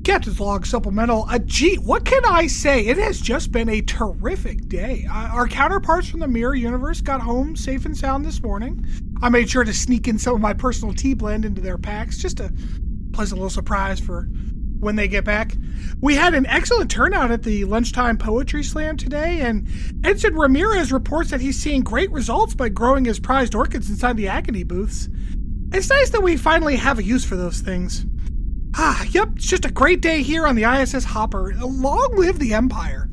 Captain's Log Supplemental. Gee, what can I say? It has just been a terrific day. Our counterparts from the Mirror Universe got home safe and sound this morning. I made sure to sneak in some of my personal tea blend into their packs. Just a pleasant little surprise for when they get back. We had an excellent turnout at the lunchtime poetry slam today, and Edson Ramirez reports that he's seeing great results by growing his prized orchids inside the Agony booths. It's nice that we finally have a use for those things. Yep, it's just a great day here on the ISS Hopper. Long live the Empire.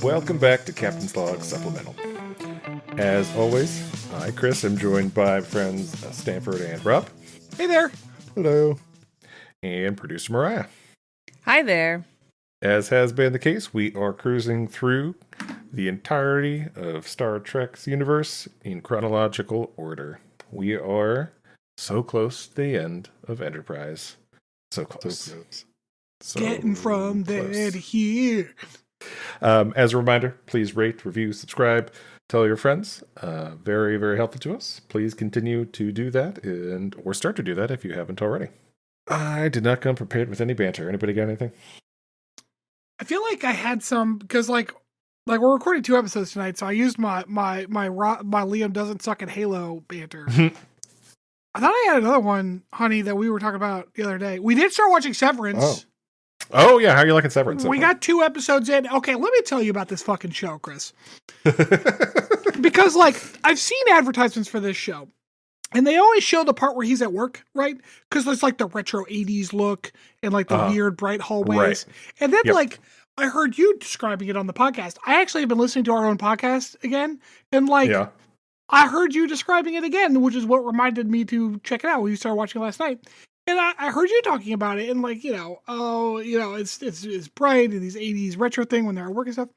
Welcome back to Captain's Log Supplemental. As always, I, Chris, am joined by friends Stanford and Rob. Hey there. Hello. And producer Mariah. Hi there. As has been the case, we are cruising through the entirety of Star Trek's universe in chronological order. We are so close to the end of Enterprise. So close. So Getting from there to here. As a reminder, please rate, review, subscribe, tell your friends. Very, very helpful to us. Please continue to do that or start to do that if you haven't already. I did not come prepared with any banter. Anybody got anything? I feel like I had some because like we're recording 2 episodes tonight, so I used my Liam doesn't suck at Halo banter. I thought I had another one, honey, that we were talking about the other day. We did start watching Severance. Oh yeah, how are you liking Severance? We got 2 episodes in. Okay, let me tell you about this fucking show, Chris. Because I've seen advertisements for this show. And they always show the part where he's at work, right? Because there's the retro 80s look and the weird bright hallways. Right. And then I heard you describing it on the podcast. I actually have been listening to our own podcast again. And I heard you describing it again, which is what reminded me to check it out when you started watching it last night. And I heard you talking about it and it's bright and these 80s retro thing when they're at work and stuff.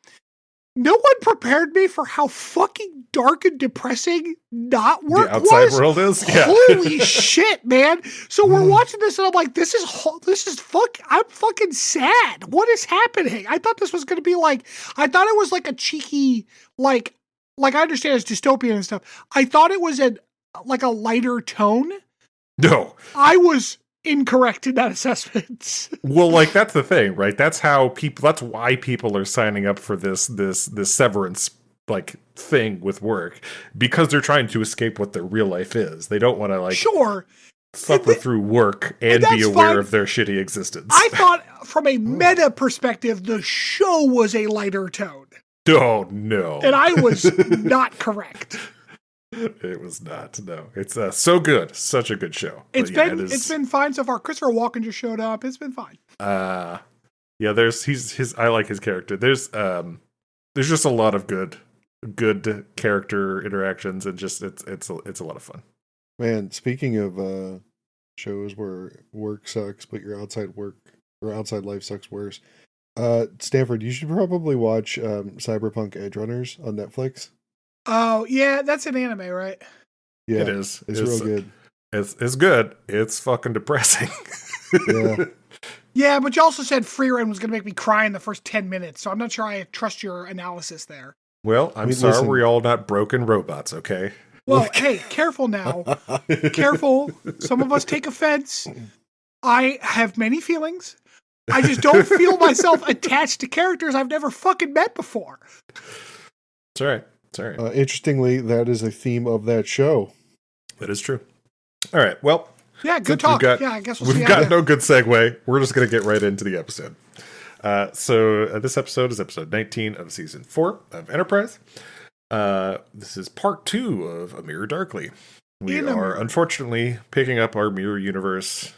No one prepared me for how fucking dark and depressing not work the outside was. World is. Yeah. Holy shit, man! So we're watching this, and I'm like, I'm fucking sad. What is happening? I thought this was going to be I thought it was a cheeky, I understand it's dystopian and stuff. I thought it was a lighter tone. No, I was incorrect in that assessment. Well, that's the thing, right? That's why people are signing up for this severance thing with work, because they're trying to escape what their real life is. They don't want to suffer through work and be aware of their shitty existence. I thought from a meta perspective, the show was a lighter tone. Oh no. And I was not correct. It was not. No, it's so good. Such a good show. It's been fine so far. Christopher Walken just showed up. It's been fine. Yeah. There's I like his character. There's just a lot of good character interactions, and just it's a lot of fun. Man, speaking of shows where work sucks, but your outside work or outside life sucks worse. Stanford, you should probably watch Cyberpunk Edge Runners on Netflix. Oh, yeah, that's an anime, right? Yeah, it is. It's real good. It's good. It's fucking depressing. Yeah. Yeah, but you also said Free Run was going to make me cry in the first 10 minutes, so I'm not sure I trust your analysis there. Well, I'm sorry, listen. We're all not broken robots, okay? Well, hey, careful now. Careful. Some of us take offense. I have many feelings. I just don't feel myself attached to characters I've never fucking met before. It's all right. Sorry. Interestingly, that is a theme of that show. That is true. All right. Well, yeah, good talk. I guess we've got no good segue. We're just going to get right into the episode. So this episode is episode 19 of season 4 of Enterprise. This is part 2 of A Mirror Darkly. We are unfortunately picking up our Mirror Universe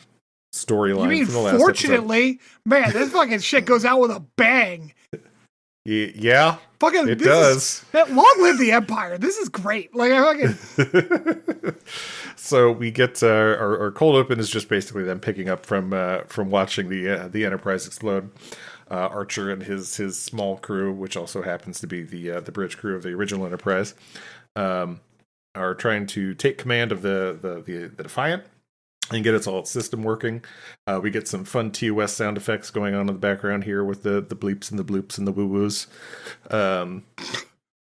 storyline from the last fortunately? Episode. Man, this fucking shit goes out with a bang. Yeah, fucking, it does. Long live the Empire. This is great. So we get our cold open is just basically them picking up from watching the Enterprise explode. Archer and his small crew, which also happens to be the bridge crew of the original Enterprise, are trying to take command of the Defiant. and get its all system working. We get some fun TOS sound effects going on in the background here with the bleeps and the bloops and the woo-woos.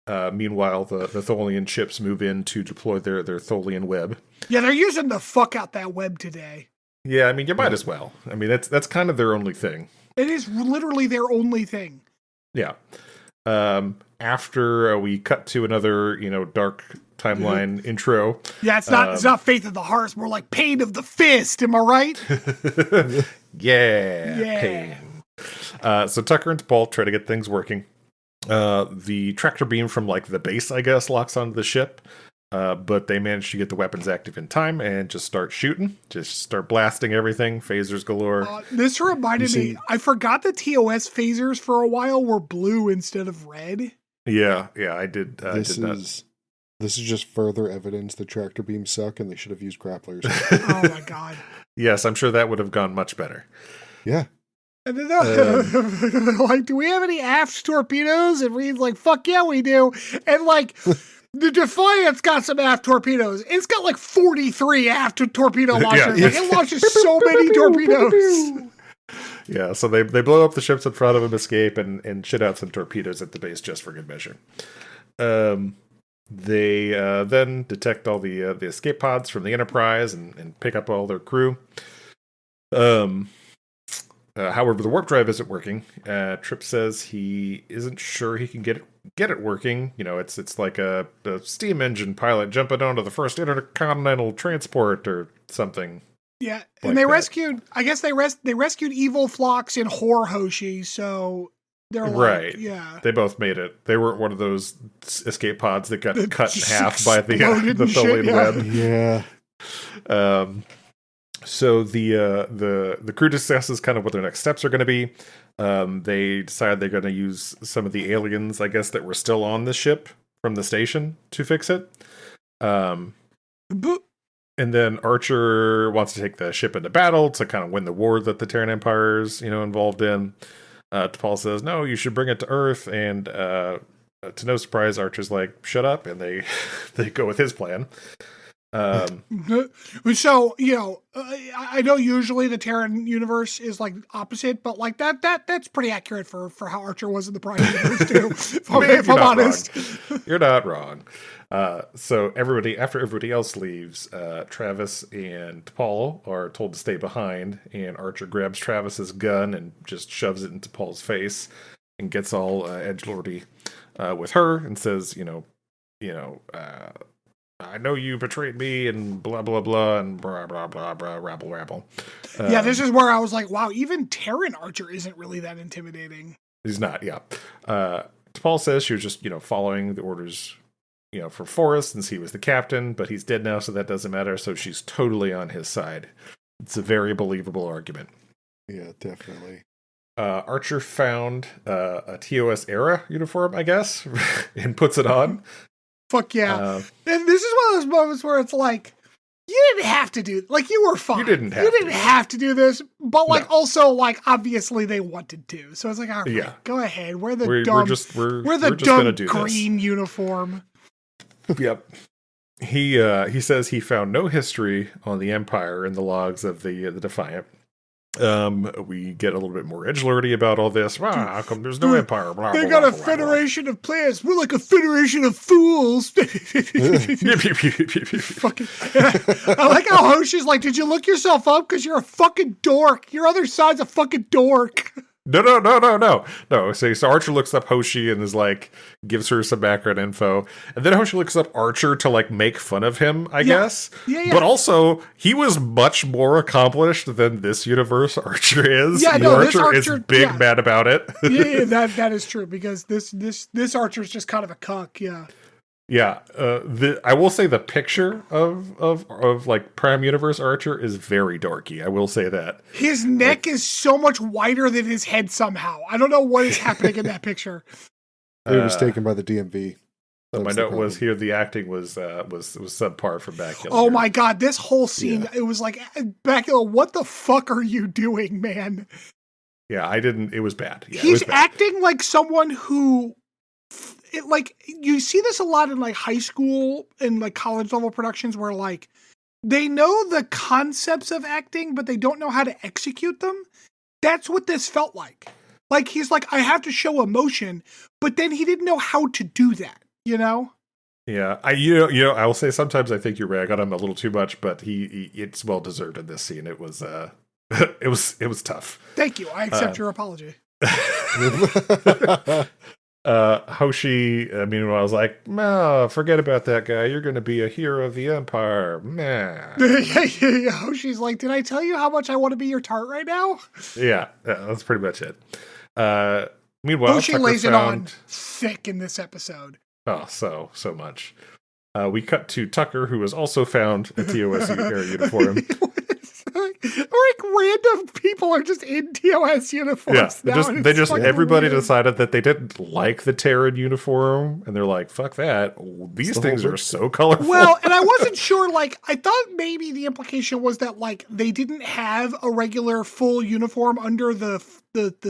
Meanwhile, the Tholian ships move in to deploy their Tholian web. Yeah, they're using the fuck out that web today. Yeah, I mean, you might as well. I mean, that's kind of their only thing. It is literally their only thing. Yeah. After we cut to another, dark timeline intro. Yeah, it's not Faith of the Heart. It's more like Pain of the Fist. Am I right? yeah. Pain. So Tucker and T'Pol try to get things working. The tractor beam from the base, I guess, locks onto the ship. But they manage to get the weapons active in time and just start shooting. Just start blasting everything. Phasers galore. This reminded me, I forgot the TOS phasers for a while were blue instead of red. Yeah, I did. This is just further evidence that tractor beams suck and they should have used grapplers. Oh my god. Yes, I'm sure that would have gone much better. Yeah. And then they're do we have any aft torpedoes? And Reed's like, fuck yeah, we do. And the Defiant's got some aft torpedoes. It's got 43 aft torpedo launchers. Yeah. It launches so many torpedoes. Yeah, so they blow up the ships in front of them, escape, and shit out some torpedoes at the base just for good measure. They then detect all the escape pods from the Enterprise and pick up all their crew. However, the warp drive isn't working. Trip says he isn't sure he can get it working. It's like a steam engine pilot jumping onto the first intercontinental transport or something. Yeah, and they rescued. I guess they rescued Evil Phlox and Hor Hoshi. So they're right. Yeah, they both made it. They weren't one of those escape pods that got cut in half by the Tholian web. Yeah. So the crew discusses kind of what their next steps are going to be. They decide they're going to use some of the aliens, I guess, that were still on the ship from the station to fix it. And then Archer wants to take the ship into battle to kind of win the war that the Terran Empire's, involved in. T'Pol says, no, you should bring it to Earth. And to no surprise, Archer's like, shut up. And they go with his plan. So I know usually the Terran universe is opposite, but that's pretty accurate for how Archer was in the Prime universe too. if I'm honest, you're not wrong. So after everybody else leaves, Travis and T'Pol are told to stay behind, and Archer grabs Travis's gun and just shoves it into Paul's face and gets all edgelordy with her and says, I know you betrayed me and blah, blah, blah, and blah, blah, blah, blah, rabble, rabble. Yeah, this is where I was like, wow, even Terran Archer isn't really that intimidating. He's not, yeah. T'Pol says she was just, following the orders, for Forrest since he was the captain, but he's dead now, so that doesn't matter, so she's totally on his side. It's a very believable argument. Yeah, definitely. Archer found a TOS era uniform, I guess, and puts it on. Fuck yeah. And this is one of those moments where it's like, you didn't have to do, you were fine. You didn't have to do this, but No. Also obviously they wanted to. So it's like, all right, go ahead. We're the dumb green uniform. Yep. He says he found no history on the Empire in the logs of the Defiant. We get a little bit more edgelordy about all this. How come there's no Empire? Blah, they blah, got a blah, federation of planets. We're like a federation of fools. Fucking, I like how Hoshi's like, did you look yourself up? Because you're a fucking dork. Your other side's a fucking dork. No. So Archer looks up Hoshi and is gives her some background info. And then Hoshi looks up Archer to make fun of him, I guess. Yeah. But also, he was much more accomplished than this universe Archer is. Yeah, no, Archer is big mad about it. yeah, that is true, because this Archer's just kind of a cuck, yeah. Yeah, I will say the picture of Prime Universe Archer is very dorky. I will say that his neck is so much wider than his head somehow. I don't know what is happening in that picture. It was taken by the DMV. So my note was here: the acting was subpar from Bakula. Oh my god, this whole scene! It was like, Bakula, what the fuck are you doing, man? Yeah, I didn't. It was bad. Yeah, he's acting like someone who. You see this a lot in high school and college level productions where they know the concepts of acting, but they don't know how to execute them. That's what this felt like. Like, he's like, I have to show emotion, but then he didn't know how to do that, you know? Yeah, I will say sometimes I think you rag on him a little too much, but it's well deserved in this scene. It was it was tough. Thank you. I accept your apology. Hoshi, meanwhile, was like, "No, forget about that guy. You're going to be a hero of the Empire." Nah. Yeah. Hoshi's like, did I tell you how much I want to be your tart right now? Yeah, that's pretty much it. Meanwhile, Hoshi Tucker lays it found... on thick in this episode. Oh, so much. We cut to Tucker, who was also found a TOS air uniform. Like random people are just in TOS uniforms. Yeah, now, they just everybody weird. decided that they didn't like the Terran uniform, and they're like, "Fuck that! These things are so colorful." Well, and I wasn't sure. Like, I thought maybe the implication was that like they didn't have a regular full uniform under the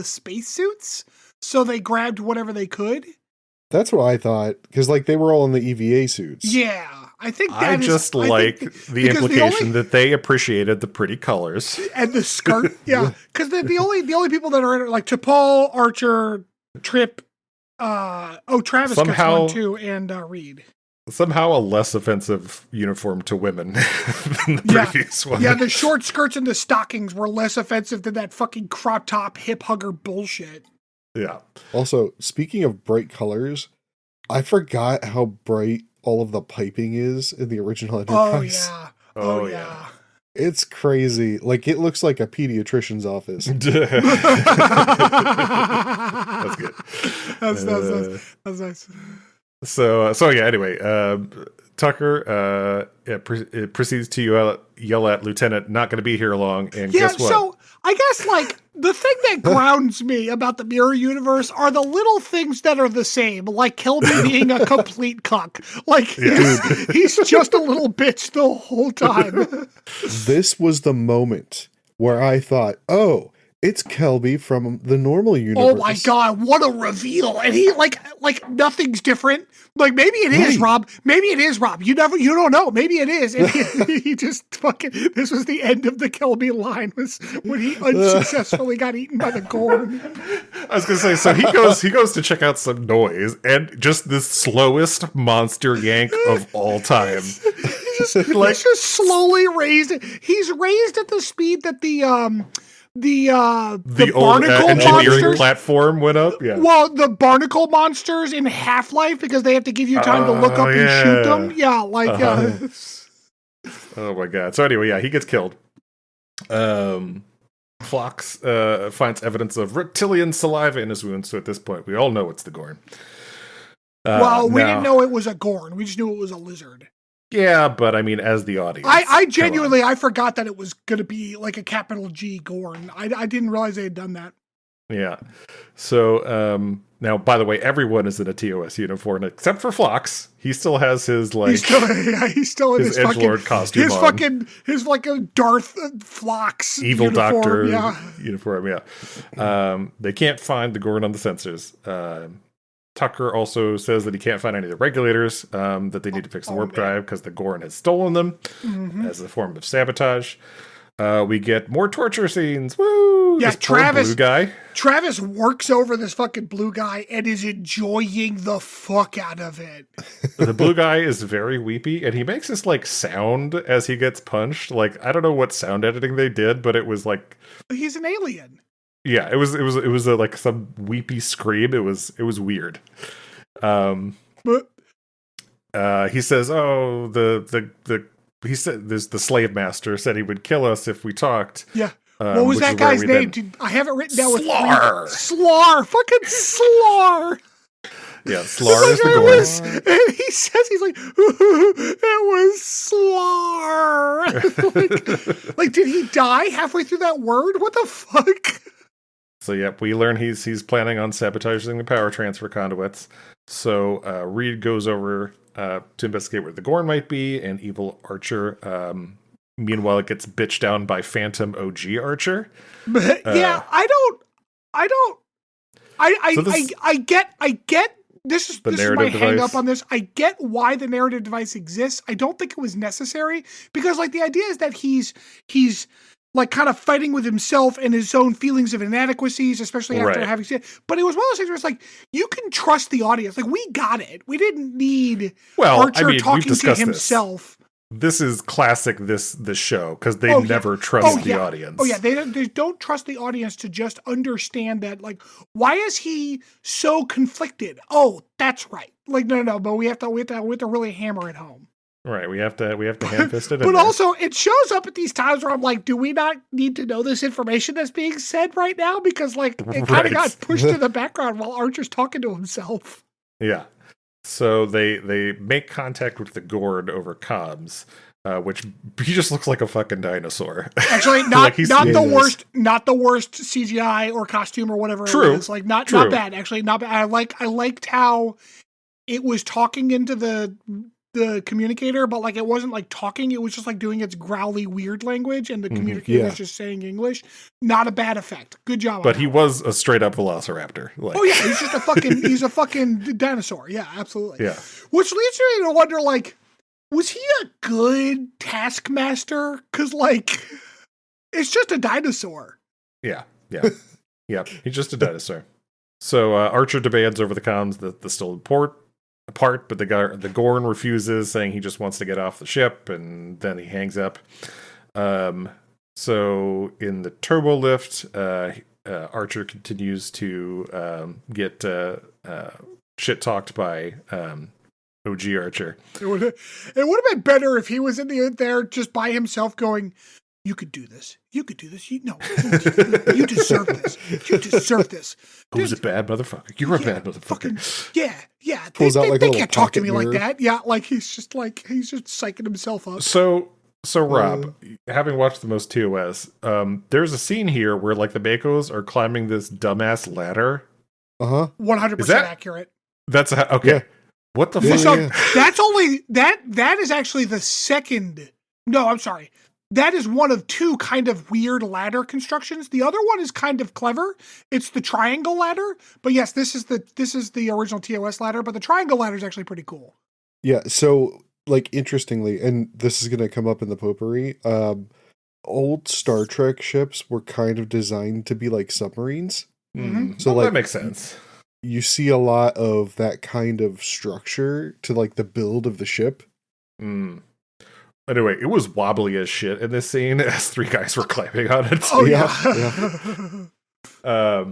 spacesuits, so they grabbed whatever they could. That's what I thought, because like they were all in the EVA suits. Yeah, I think that I just like the implication that they appreciated the pretty colors and the skirt. Yeah, because the only people that are in it, like T'Pol, Archer, Trip, Travis somehow, gets one too, and Reed. Somehow a less offensive uniform to women than the previous one. Yeah, the short skirts and the stockings were less offensive than that fucking crop top hip hugger bullshit. Yeah. Also, speaking of bright colors, I forgot how bright all of the piping is in the original Enterprise. Oh yeah. It's crazy. Like, it looks like a pediatrician's office. That's good. That's nice. So yeah, anyway, Tucker proceeds to yell at Lieutenant, not going to be here long, and guess what? So I guess, like, the thing that grounds me about the Mirror Universe are the little things that are the same, like Kelby being a complete cuck. Like, he's just a little bitch the whole time. This was the moment where I thought, oh, it's Kelby from the normal universe. Oh my god, what a reveal. And he like nothing's different. Like, maybe it is, Rob. Maybe it is, Rob. You don't know. Maybe it is. And he just fucking, this was the end of the Kelby line, was when he unsuccessfully got eaten by the Gorn. I was gonna say, so he goes to check out some noise, and just the slowest monster yank of all time. He's just slowly raised. He's raised at the speed that the old barnacle engineering monsters platform went up. Yeah. Well, the barnacle monsters in Half-Life, because they have to give you time to look up and shoot them. Yeah, like. Oh my god. So anyway, yeah, he gets killed. Phlox finds evidence of reptilian saliva in his wound. So at this point, we all know it's the Gorn. Well, we didn't know it was a Gorn. We just knew it was a lizard. Yeah, but I mean, as the audience, I genuinely, I forgot that it was going to be like a capital G Gorn. I didn't realize they had done that. Yeah. So now, by the way, everyone is in a TOS uniform except for Phlox. He still has his like he's still in his edgelord costume. His like a Darth Phlox evil uniform, doctor uniform. Yeah. They can't find the Gorn on the sensors. Tucker also says that he can't find any of the regulators, that they need to fix the warp drive because the Gorn has stolen them as a form of sabotage. We get more torture scenes. Woo! Yeah, this poor blue guy. Travis works over this fucking blue guy and is enjoying the fuck out of it. The blue guy is very weepy, and he makes this like sound as he gets punched. Like, I don't know what sound editing they did, but it was like he's an alien. Yeah, it was like some weepy scream. It was weird. He says, "Oh, he said the slave master said he would kill us if we talked." Yeah. What was that guy's name? I have it written down with Slar. Fucking Slar. Yeah, Slar is the Gorn. And he says, he's like, it was Slar. like, did he die halfway through that word? What the fuck? So, yep, we learn he's planning on sabotaging the power transfer conduits. So, Reed goes over to investigate where the Gorn might be, and evil Archer. Meanwhile, it gets bitched down by Phantom OG Archer. I get this is The my narrative hang device? up on this. I get why the narrative device exists. I don't think it was necessary because like the idea is that he's like kind of fighting with himself and his own feelings of inadequacies, especially after Right. having seen it. But it was one of those things where it's like, you can trust the audience. Like we got it. We didn't need Well, Archer I mean, we've talking to discussed himself. This is classic. This show because they Oh, yeah. never trust Oh, the yeah. audience. Oh yeah, they don't trust the audience to just understand that. Like, why is he so conflicted? Oh, that's right. Like, no, but we have to really hammer it home. Right. We have to hand fist it. But also, it shows up at these times where I'm like, do we not need to know this information that's being said right now? Because like it kind Right. of got pushed to the background while Archer's talking to himself. Yeah. So they make contact with the Gord over comms, which he just looks like a fucking dinosaur. Actually, Like he's- not Yeah, the he is. worst, not the worst CGI or costume or whatever True. it is. Like not True. bad. Actually, not bad. I liked how it was talking into the communicator, but like it wasn't like talking. It was just like doing its growly weird language, and the communicator Yeah. was just saying English. Not a bad effect. Good job. But on he that. was a straight up velociraptor. Like, Oh yeah, he's just he's a fucking dinosaur. Yeah, absolutely. yeah. Which leads me to wonder, like, was he a good taskmaster? Because like, it's just a dinosaur. Yeah. Yeah. He's just a dinosaur. So Archer demands over the comms that the stolen part, but the Gorn refuses, saying he just wants to get off the ship, and then he hangs up. So in the turbo lift, Archer continues to get shit talked by OG Archer. It would have been better if he was in there just by himself going, "You could do this. You could do this. You deserve this. You deserve this." Who's a bad motherfucker? You're a bad motherfucker. Yeah. Pulls out like a they little can't talk to pocket me like mirror. that. Yeah, like he's just psyching himself up. So Rob, having watched the most TOS, there's a scene here where like the Makos are climbing this dumbass ladder. 100% Is that- accurate. That's okay. Yeah. What the Yeah, fuck? So yeah. that's only that is actually the second. No, I'm sorry. That is one of two kind of weird ladder constructions. The other one is kind of clever. It's the triangle ladder. But yes, this is the original TOS ladder, but the triangle ladder is actually pretty cool. Yeah, so like interestingly, and this is gonna come up in the potpourri, old Star Trek ships were kind of designed to be like submarines. Mm, So, well, like, that makes sense. You see a lot of that kind of structure to like the build of the ship. Mm. Anyway, it was wobbly as shit in this scene as three guys were climbing on it. Oh Yeah, yeah.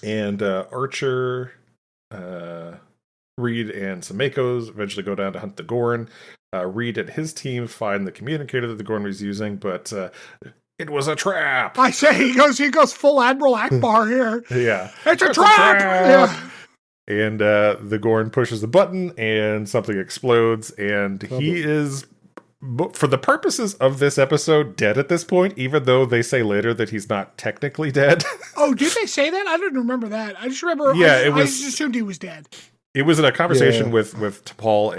And Archer, Reed, and some Makos eventually go down to hunt the Gorn. Reed and his team find the communicator that the Gorn was using, but it was a trap. I say he goes full Admiral Akbar here. Yeah. It's a It's a trap. trap. Yeah. And the Gorn pushes the button and something explodes, and he is, for the purposes of this episode, dead at this point, even though they say later that he's not technically dead. Oh, did they say that? I didn't remember that. I just remember. Yeah, I it was- just assumed he was dead. It was in a conversation Yeah. with T'Pol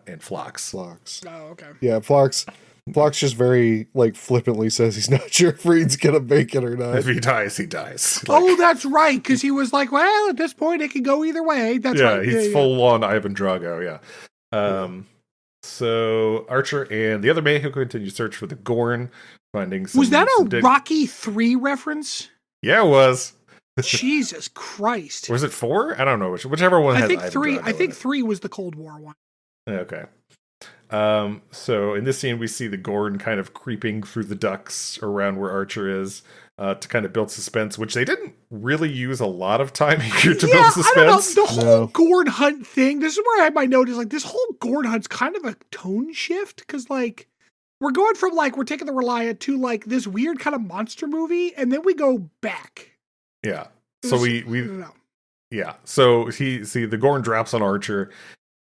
and Phlox. Phlox. Oh, okay. Yeah, Phlox just very like flippantly says he's not sure if Reed's gonna make it or not. If he dies, he dies. Oh, that's right. Because he was like, well, at this point, it could go either way. That's yeah, right. he's full on Ivan Drago. Yeah. So Archer and the other Mayhew continue to search for the Gorn, finding some. Was that some a dead- Rocky 3 reference? Yeah, it was. Jesus Christ. Was it 4? I don't know whichever one. I has think Ivan 3. Drago I in think it. 3 was the Cold War one. Okay. So in this scene, we see the Gorn kind of creeping through the ducts around where Archer is to kind of build suspense, which they didn't really use a lot of time here to build suspense. I don't know. The whole No. Gorn hunt thing, this is where I had my note, is like this whole Gorn hunt's kind of a tone shift. Because like we're going from like we're taking the Reliant to like this weird kind of monster movie, and then we go back. Yeah. So I we don't know. yeah. So the Gorn drops on Archer,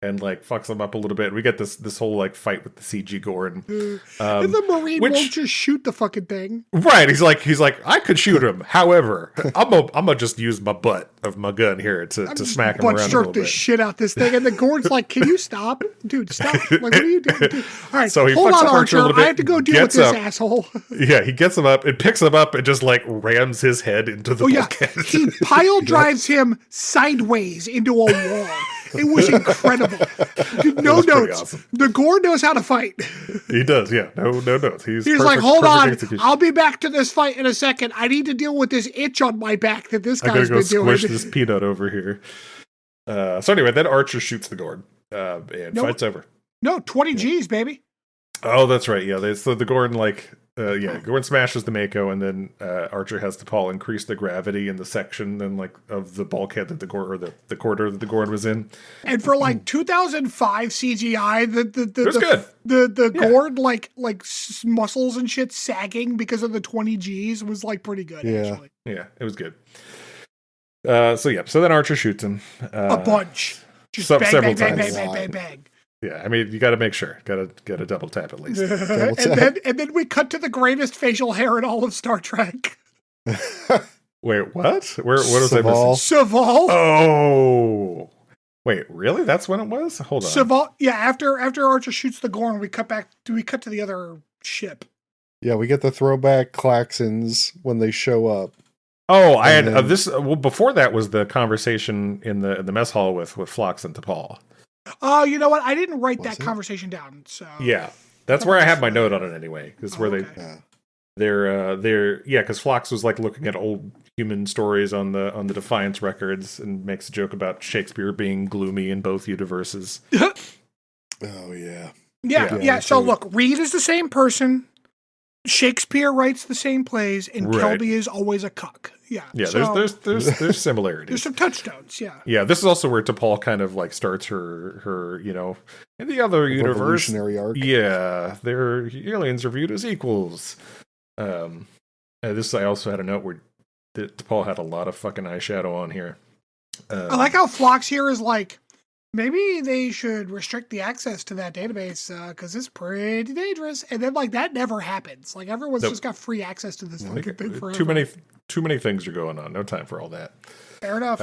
and like fucks him up a little bit. We get this whole like fight with the CG Gorn. And the Marine won't just shoot the fucking thing. Right. He's like, I could shoot him. However, I'm gonna just use my butt of my gun here to smack him around a little bit. The shit out this thing. And the Gorn's like, can you stop? Dude, stop. Like, what are you doing? Dude? All right, so he hold fucks on, up Archer a little bit, I have to go deal with this asshole. Yeah, he gets him up and picks him up and just like rams his head into the bulkhead. He pile drives him sideways into a wall. It was incredible. Dude, no notes. Awesome. The Gorn knows how to fight. He does, yeah. No notes. He's like, hold on. Execution. I'll be back to this fight in a second. I need to deal with this itch on my back that this guy's been doing. Squish this peanut over here. So anyway, then Archer shoots the Gorn and fight's over. No, 20 G's, baby. Oh, that's right. Yeah, so the Gorn Gorn smashes the Mako, and then Archer has to Paul increase the gravity in the section then like of the bulkhead that the Gorn or the corridor that the Gorn was in. And for like 2005 CGI, the good. Gorn like muscles and shit sagging because of the 20 G's was like pretty good. Actually. Yeah, it was good. So then Archer shoots him a bunch, just several times. Bang. Yeah, I mean, you got to make sure. Got to double tap at least. and then we cut to the greatest facial hair in all of Star Trek. Wait, what? What was I missing? Saval. Oh, wait, really? That's when it was? Hold on. Saval. Yeah, after Archer shoots the Gorn, we cut to the other ship. Yeah, we get the throwback klaxons when they show up. Oh, I had this. Well, before that was the conversation in the mess hall with Phlox and T'Pol. Oh, you know what? I didn't write that conversation down. So yeah, that's where I have my note on it anyway. Because they're because Phlox was like looking at old human stories on the Defiance records and makes a joke about Shakespeare being gloomy in both universes. Oh yeah. So look, Reed is the same person. Shakespeare writes the same plays, and Kelby is always a cuck. Yeah. So, there's similarities. There's some touchstones. Yeah. Yeah. This is also where T'Pol kind of like starts her in the other universe revolutionary arc. Yeah, their aliens are viewed as equals. This I also had a note where T'Pol had a lot of fucking eyeshadow on here. I like how Phlox here is like, maybe they should restrict the access to that database because it's pretty dangerous. And then, like, that never happens. Like, everyone's just got free access to this fucking thing forever. Too many things are going on. No time for all that. Fair enough.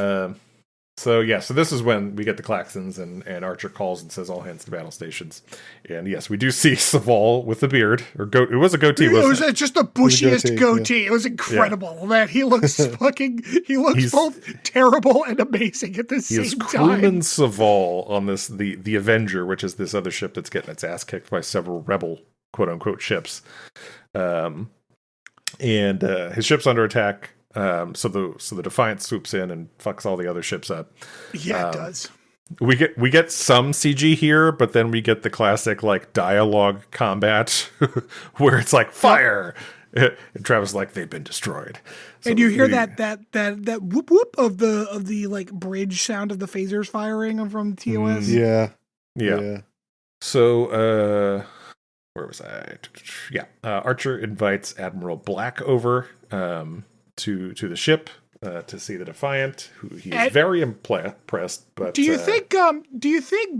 So this is when we get the klaxons and Archer calls and says all hands to battle stations. And yes, we do see Saval with the beard or goat. It was a goatee. It was just the bushiest goatee. Yeah. It was incredible, man. He looks both terrible and amazing at the same time. He is crewman Saval on the Avenger, which is this other ship that's getting its ass kicked by several rebel quote unquote ships. And his ship's under attack. So the Defiant swoops in and fucks all the other ships up. Yeah, it does. We get some CG here, but then we get the classic like dialogue combat where it's like fire, and Travis is like they've been destroyed. So and you hear that whoop whoop of the like bridge sound of the phasers firing from TOS. Yeah. So where was I? Yeah, Archer invites Admiral Black over. To the ship to see the Defiant, who he is very impressed. But do you think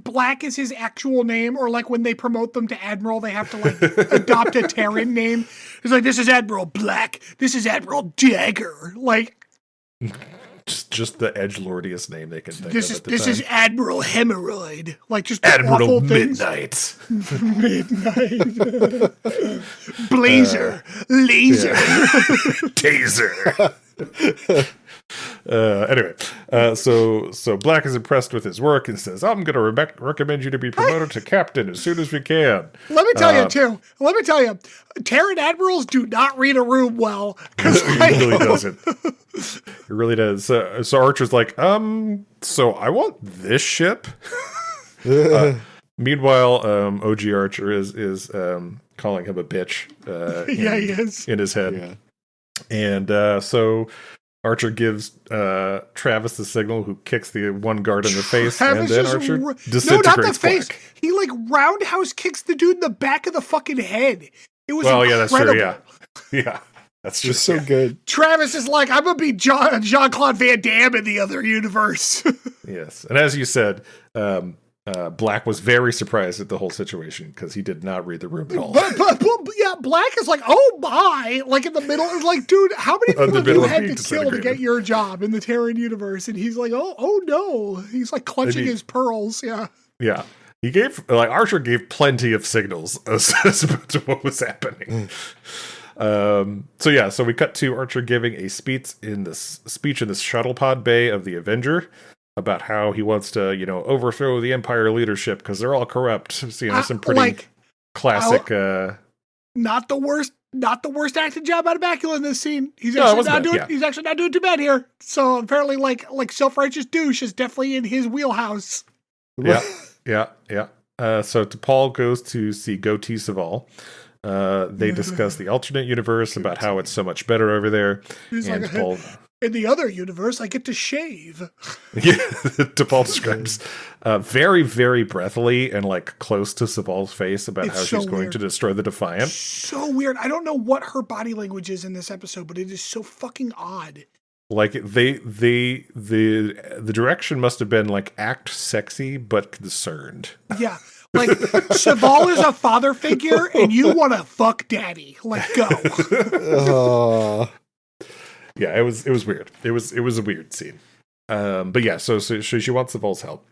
Black is his actual name, or like when they promote them to Admiral, they have to like adopt a Terran name? It's like, this is Admiral Black, this is Admiral Dagger, like just the edgelordiest name they can think of. This is Admiral Hemorrhoid, like just Admiral Midnight, Midnight, Blazer, Laser, Taser. Anyway, so Black is impressed with his work and says, "I'm going to recommend you to be promoted to captain as soon as we can." Let me tell you, Terran admirals do not read a room well. It really doesn't. It really does. So Archer's like, so I want this ship. Meanwhile, OG Archer is calling him a bitch. He is in his head. Yeah. And so Archer gives Travis the signal, who kicks the one guard in the face, and then Archer disintegrates. No, not the face. Black. He like roundhouse kicks the dude in the back of the fucking head. It was incredible. Yeah, that's true. Yeah, that's just so good. Travis is like, I'm gonna be Jean-Claude Van Damme in the other universe. Yes, and as you said, Black was very surprised at the whole situation because he did not read the room at all. But yeah, Black is like, oh my, like in the middle. It's like, dude, how many people have you had to kill to get your job in the Terran universe? And he's like, oh no. He's like clutching his pearls. Yeah. Yeah. He gave, Archer gave plenty of signals as to what was happening. So we cut to Archer giving a speech in this shuttle pod bay of the Avenger about how he wants to, overthrow the Empire leadership because they're all corrupt. So, some pretty classic. Not the worst acting job out of Bakula in this scene. He's actually not doing too bad here. So apparently, like self-righteous douche is definitely in his wheelhouse. Yeah. So T'Pol goes to see Goatee Saval. They discuss the alternate universe about how it's so much better over there. He's and like, T'Pol, in the other universe, I get to shave. Yeah, T'Pol describes very, very breathily and close to Saval's face about how she's going to destroy the Defiant. So weird. I don't know what her body language is in this episode, but it is so fucking odd. The direction must have been act sexy but concerned. Yeah. Saval is a father figure and you want to fuck daddy. Go. Yeah, it was weird. It was a weird scene. But yeah, so she wants Saval's help.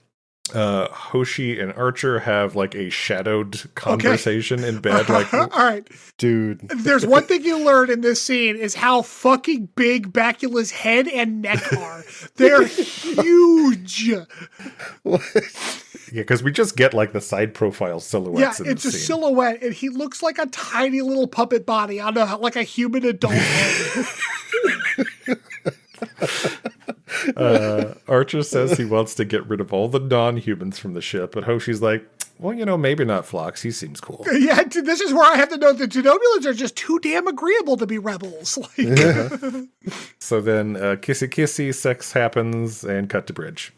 Hoshi and Archer have a shadowed conversation in bed. All right, dude. There's one thing you learn in this scene is how fucking big Bakula's head and neck are. They're huge. Yeah, because we just get the side profile silhouettes. Yeah, it's a silhouette, and he looks like a tiny little puppet body on a human adult head. Archer says he wants to get rid of all the non-humans from the ship, but Hoshi's like, well, maybe not Phlox. He seems cool. Yeah, this is where I have to know the Genobulans are just too damn agreeable to be rebels. So then kissy sex happens and cut to bridge.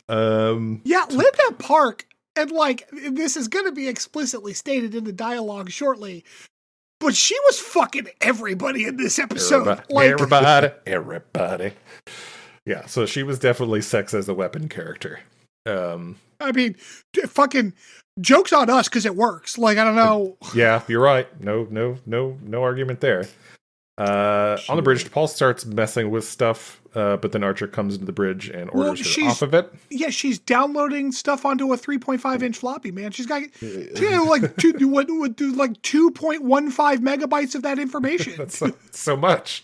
Linda Park, and this is going to be explicitly stated in the dialogue shortly, but she was fucking everybody in this episode. Everybody. Yeah, so she was definitely sex as a weapon character. I mean, fucking joke's on us because it works. I don't know. Yeah, you're right. No argument there. On the bridge, Paul starts messing with stuff, but then Archer comes into the bridge and orders her off of it. Yeah, she's downloading stuff onto a 3.5-inch floppy, man. She's got 2.15 megabytes of that information. That's so much.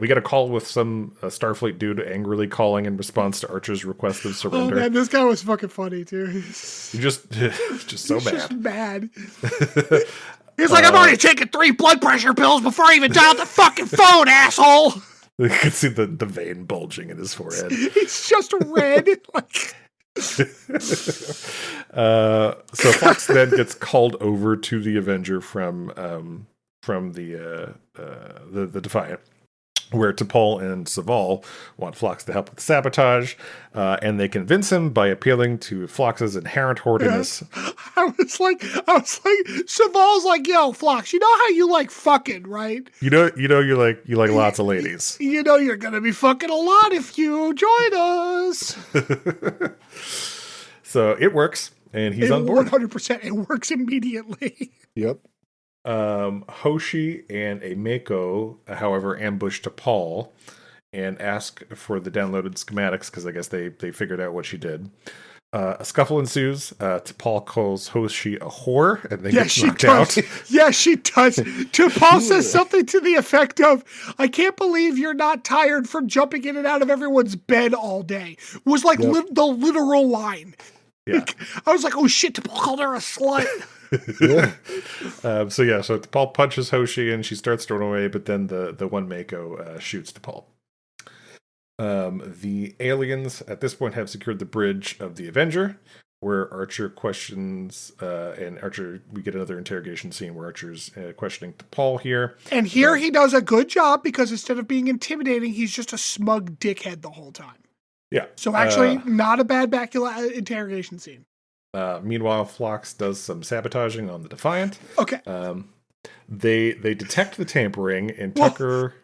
We get a call with some Starfleet dude angrily calling in response to Archer's request of surrender. Oh man, this guy was fucking funny too. He's just so mad. Just mad. He's like, I've already taken 3 blood pressure pills before I even dialed the fucking phone, asshole. You can see the vein bulging in his forehead. It's just red. So Fox then gets called over to the Avenger from the Defiant, where T'Pol and Saval want Phlox to help with sabotage, and they convince him by appealing to Phlox's inherent horniness. I was like, Saval's like, yo, Phlox, you know how you like fucking, right? You know you like lots of ladies. You know you're gonna be fucking a lot if you join us. So it works, and he's on board. 100%, it works immediately. Yep. Hoshi and a Mako, however, ambush T'Pol and ask for the downloaded schematics because I guess they figured out what she did. A scuffle ensues. T'Pol calls Hoshi a whore and then gets knocked out. Yeah, she does. T'Pol says something to the effect of, I can't believe you're not tired from jumping in and out of everyone's bed all day. Was the literal line. Yeah. I was like, oh shit, T'Pol called her a slut. Yeah. So T'Pol punches Hoshi and she starts throwing away, but then the one Mako shoots T'Pol. The aliens at this point have secured the bridge of the Avenger, where Archer questions, and Archer, we get another interrogation scene where Archer's questioning T'Pol here. And here he does a good job because instead of being intimidating, he's just a smug dickhead the whole time. Yeah. So actually, not a bad Bakula interrogation scene. Meanwhile, Phlox does some sabotaging on the Defiant. Okay. They detect the tampering, and Tucker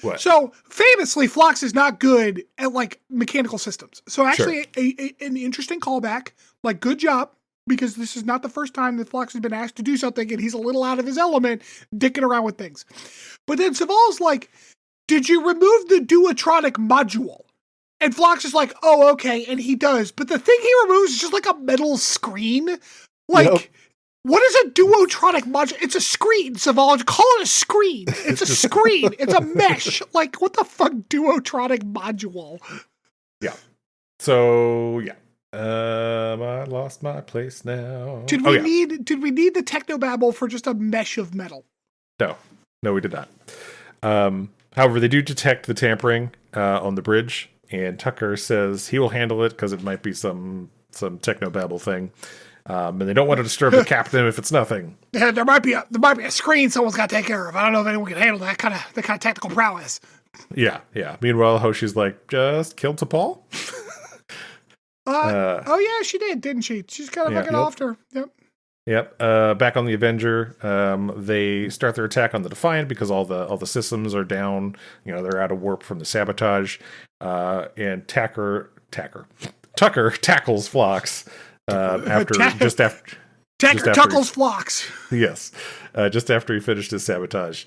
What? So famously, Phlox is not good at like mechanical systems. So actually, an interesting callback. Like, good job, because this is not the first time that Phlox has been asked to do something, and he's a little out of his element, dicking around with things. But then Saval's like, "Did you remove the duotronic module?" And Phlox is like, "Oh, okay," and he does. But the thing he removes is just like a metal screen. Like. Yep. What is a duotronic module? It's a screen, Saval. Call it a screen. It's a screen. It's a mesh. Like, what the fuck, duotronic module? Yeah. So, yeah. I lost my place now. Did we need the technobabble for just a mesh of metal? No, we did not. However, they do detect the tampering on the bridge, and Tucker says he will handle it because it might be some technobabble thing. And they don't want to disturb the captain if it's nothing. Yeah, there might be a screen someone's got to take care of. I don't know if anyone can handle that kind of technical prowess. Yeah. Meanwhile, Hoshi's like, just killed T'Pol? Oh yeah, she did, didn't she? She's kind of fucking offed her. Yep. Back on the Avenger, they start their attack on the Defiant because all the systems are down. They're out of warp from the sabotage. And Tucker tackles Phlox. Tuckles Phlox. Yes. Just after he finished his sabotage.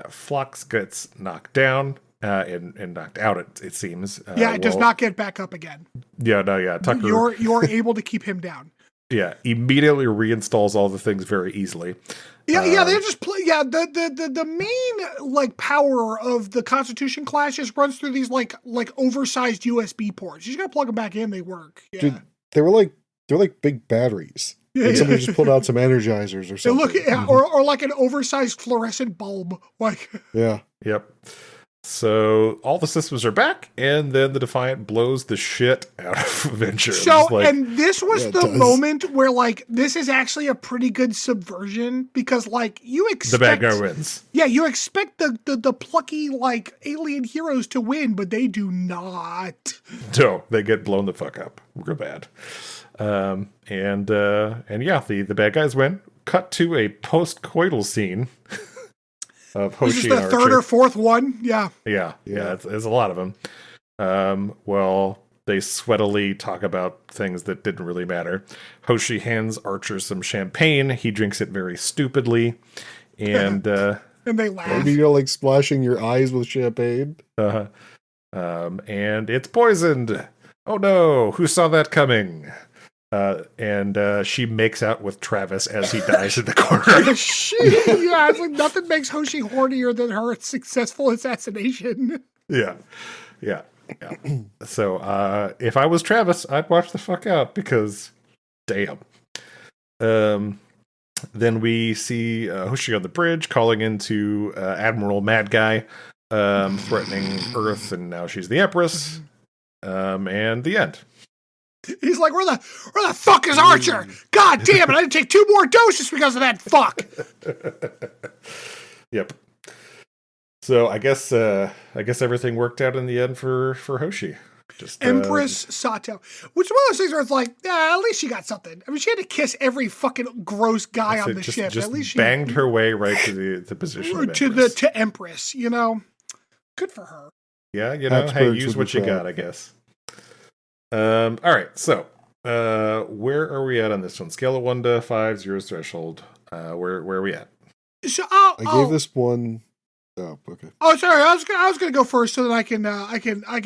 Phlox gets knocked down and knocked out, it seems. It does not get back up again. Yeah. Tucker. You're able to keep him down. Yeah, immediately reinstalls all the things very easily. Yeah, they just play. Yeah, the main like power of the Constitution class just runs through these like oversized USB ports. You just gotta plug them back in; they work. Yeah. Dude, they're like big batteries. Yeah, somebody just pulled out some energizers or something. Or like an oversized fluorescent bulb. Like. Yeah. Yep. So all the systems are back, and then the Defiant blows the shit out of Avenger. And this was the moment where, like, this is actually a pretty good subversion, because, like, you expect... The bad guy wins. Yeah, you expect the plucky, like, alien heroes to win, but they do not. No, they get blown the fuck up. Real bad. And the bad guys win. Cut to a post-coital scene. Of Hoshi this is the third or fourth one. Yeah. It's a lot of them. They sweatily talk about things that didn't really matter. Hoshi hands Archer some champagne. He drinks it very stupidly. And and they laugh. Maybe you're like splashing your eyes with champagne. And it's poisoned. Oh no, who saw that coming? And she makes out with Travis as he dies in the corner. It's like nothing makes Hoshi hornier than her successful assassination. Yeah. So, if I was Travis, I'd watch the fuck out because, damn. Then we see Hoshi on the bridge calling into Admiral Mad Guy, threatening Earth, and now she's the Empress. And the end. He's like, where the fuck is Archer? God damn it, I didn't take 2 more doses because of that fuck. Yep. So I guess everything worked out in the end for Hoshi. Just Empress Sato. Which is one of those things where it's like, at least she got something. I mean, she had to kiss every fucking gross guy on the ship. Just at least she banged her way right to the position of Empress. To Empress, Good for her. Yeah, hey, use what you got, I guess. All right, so where are we at on this one? Scale of 1 to 5, 0 threshold. Where are we at? So I gave this one. Oh, okay. Oh, sorry. I was gonna go first so that I can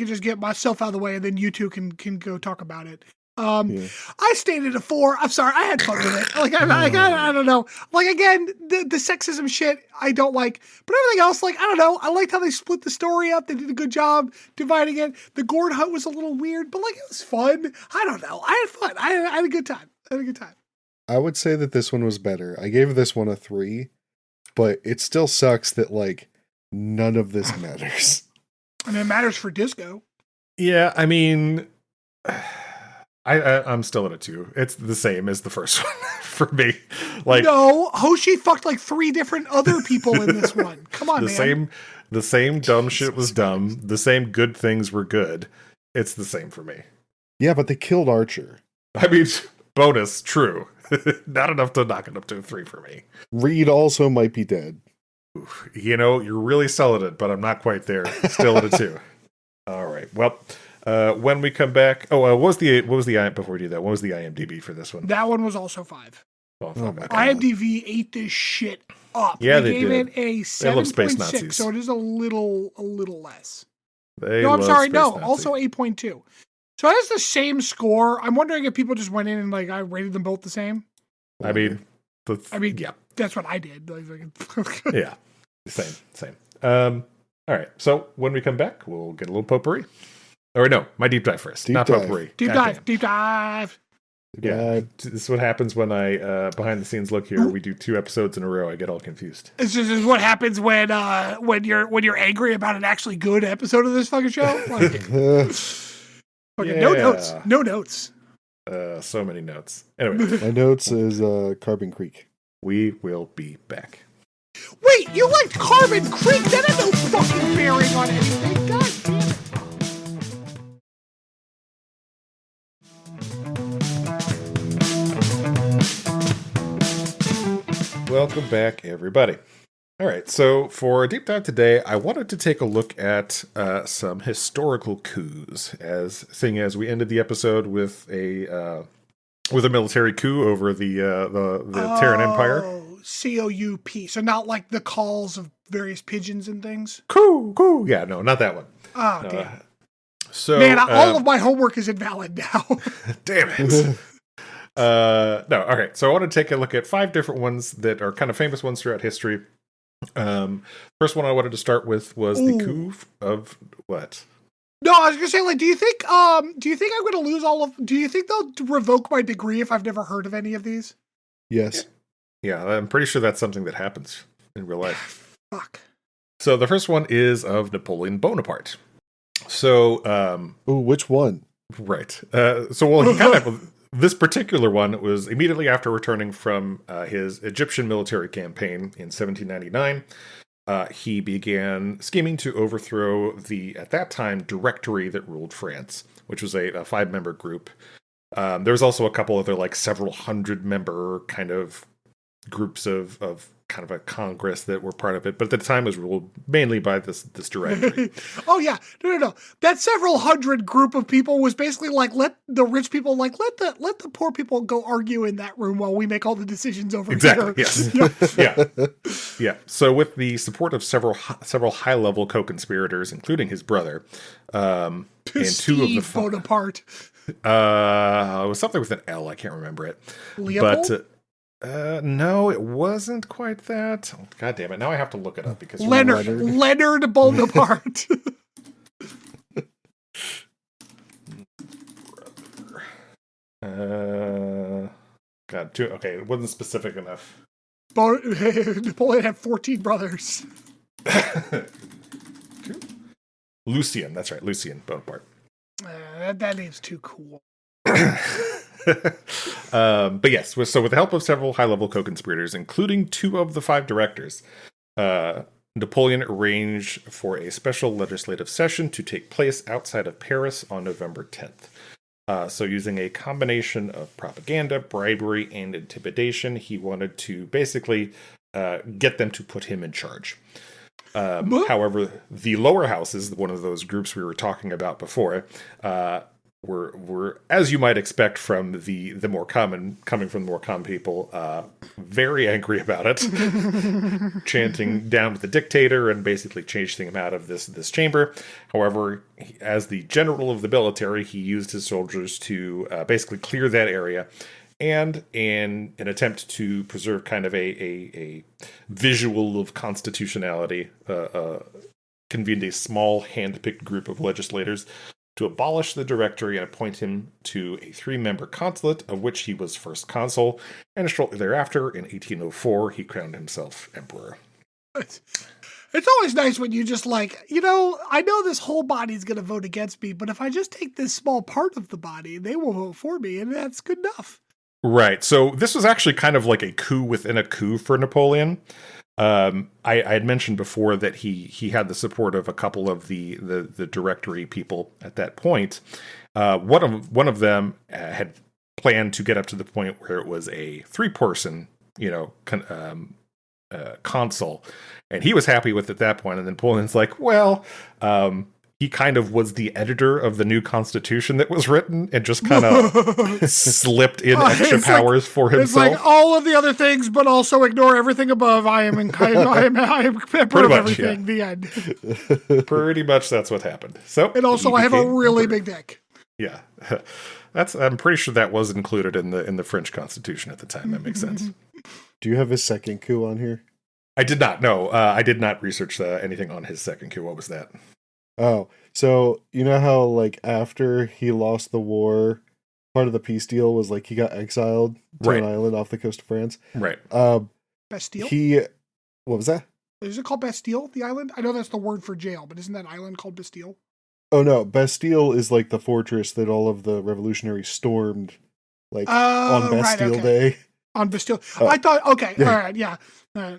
just get myself out of the way, and then you two can go talk about it. I stated a 4. I'm sorry, I had fun with it. Like I don't know. Like again, the sexism shit I don't like, but everything else, like I don't know. I liked how they split the story up. They did a good job dividing it. The Gourd Hut was a little weird, but like it was fun. I don't know. I had fun. I had a good time. I would say that this one was better. I gave this one a 3, but it still sucks that like none of this matters. I mean, it matters for Disco. Yeah, I mean. I'm still at a 2. It's the same as the first one for me. Like no, Hoshi fucked like 3 different other people in this one. Come on, man. The same dumb shit was dumb. The same good things were good. It's the same for me. Yeah, but they killed Archer. I mean, bonus, true. Not enough to knock it up to a 3 for me. Reed also might be dead. You know, you're really selling it, but I'm not quite there. Still at a 2. All right. Well, when we come back, what was the before we do that? What was the IMDb for this one? That one was also 5. Oh, fuck, okay. IMDb ate this shit up. Yeah, they did. gave it a love space 7.6, Nazis. so it is a little less. I'm sorry. No, also 8.2. So that's the same score. I'm wondering if people just went in and I rated them both the same. I mean, yeah, that's what I did. yeah, same. All right. So when we come back, we'll get a little potpourri. Or no, my deep dive first, not potpourri. Deep dive. Yeah, this is what happens when I behind the scenes look here. We do 2 episodes in a row. I get all confused. This is what happens when you're angry about an actually good episode of this fucking show. No notes. So many notes. Anyway, my notes is Carbon Creek. We will be back. Wait, you liked Carbon Creek? That had no fucking bearing on anything. God damn it. Welcome back, everybody. All right, so for a deep dive today, I wanted to take a look at some historical coups, seeing as we ended the episode with a military coup over the Terran Empire. COUP, so not like the calls of various pigeons and things. Coup. Yeah, no, not that one. Oh, damn. So, man, all of my homework is invalid now. Damn it. No, okay. So I want to take a look at 5 different ones that are kind of famous ones throughout history. First one I wanted to start with was the coup of what? No, I was gonna say, do you think I'm gonna lose do you think they'll revoke my degree if I've never heard of any of these? Yes. Yeah, I'm pretty sure that's something that happens in real life. Fuck. So the first one is of Napoleon Bonaparte. So, which one? Right. He kind of. This particular one was immediately after returning from his Egyptian military campaign in 1799. He began scheming to overthrow the, at that time, Directory that ruled France, which was a 5-member group. There was also a couple other, several 100-member kind of groups of kind of a congress that were part of it, but at the time was ruled mainly by this directory. Oh yeah, no. That several hundred group of people was basically let the rich people let the poor people go argue in that room while we make all the decisions over exactly, here. Yes. Yeah. So with the support of several high-level co-conspirators, including his brother, and Steve 2 of the Bonaparte. It was something with an L. I can't remember it. Leopold? But no, it wasn't quite that. Oh, God damn it! Now I have to look it up because Leonard Bonaparte. Okay, it wasn't specific enough. Napoleon had 14 brothers. Lucien, that's right, Lucien Bonaparte. That name's too cool. But yes, so with the help of several high-level co-conspirators, including 2 of the 5 directors, Napoleon arranged for a special legislative session to take place outside of Paris on November 10th. So using a combination of propaganda, bribery, and intimidation, he wanted to basically get them to put him in charge. However, the lower houses, one of those groups we were talking about before, were, as you might expect from the more common, coming from the more common people, very angry about it, chanting down with the dictator and basically chasing him out of this chamber. However, as the general of the military, he used his soldiers to basically clear that area, and in an attempt to preserve kind of a visual of constitutionality, convened a small hand-picked group of legislators to abolish the directory and appoint him to a 3-member consulate, of which he was first consul, and shortly thereafter, in 1804, he crowned himself emperor. It's always nice when you just I know this whole body's going to vote against me, but if I just take this small part of the body, they will vote for me, and that's good enough. Right. So this was actually kind of like a coup within a coup for Napoleon. I had mentioned before that he had the support of a couple of the directory people at that point. One of them had planned to get up to the point where it was a 3-person, consul, and he was happy with it at that point. And then Napoleon's like, well, he kind of was the editor of the new constitution that was written and just kind of slipped in extra powers for himself. It's like all of the other things, but also ignore everything above. I am emperor of everything. Yeah. The end. Pretty much that's what happened. So, and also I have a really big dick. Yeah. I'm pretty sure that was included in the French Constitution at the time. That makes sense. Do you have his second coup on here? I did not. No, I did not research anything on his second coup. What was that? Oh, so you know how like after he lost the war, part of the peace deal was like he got exiled to an island off the coast of France. Right. Bastille? What was that? Is it called Bastille, the island? I know that's the word for jail, but isn't that island called Bastille? Oh no, Bastille is like the fortress that all of the revolutionaries stormed like on Bastille Day. On Bastille. I thought, okay, all right, yeah. Yeah.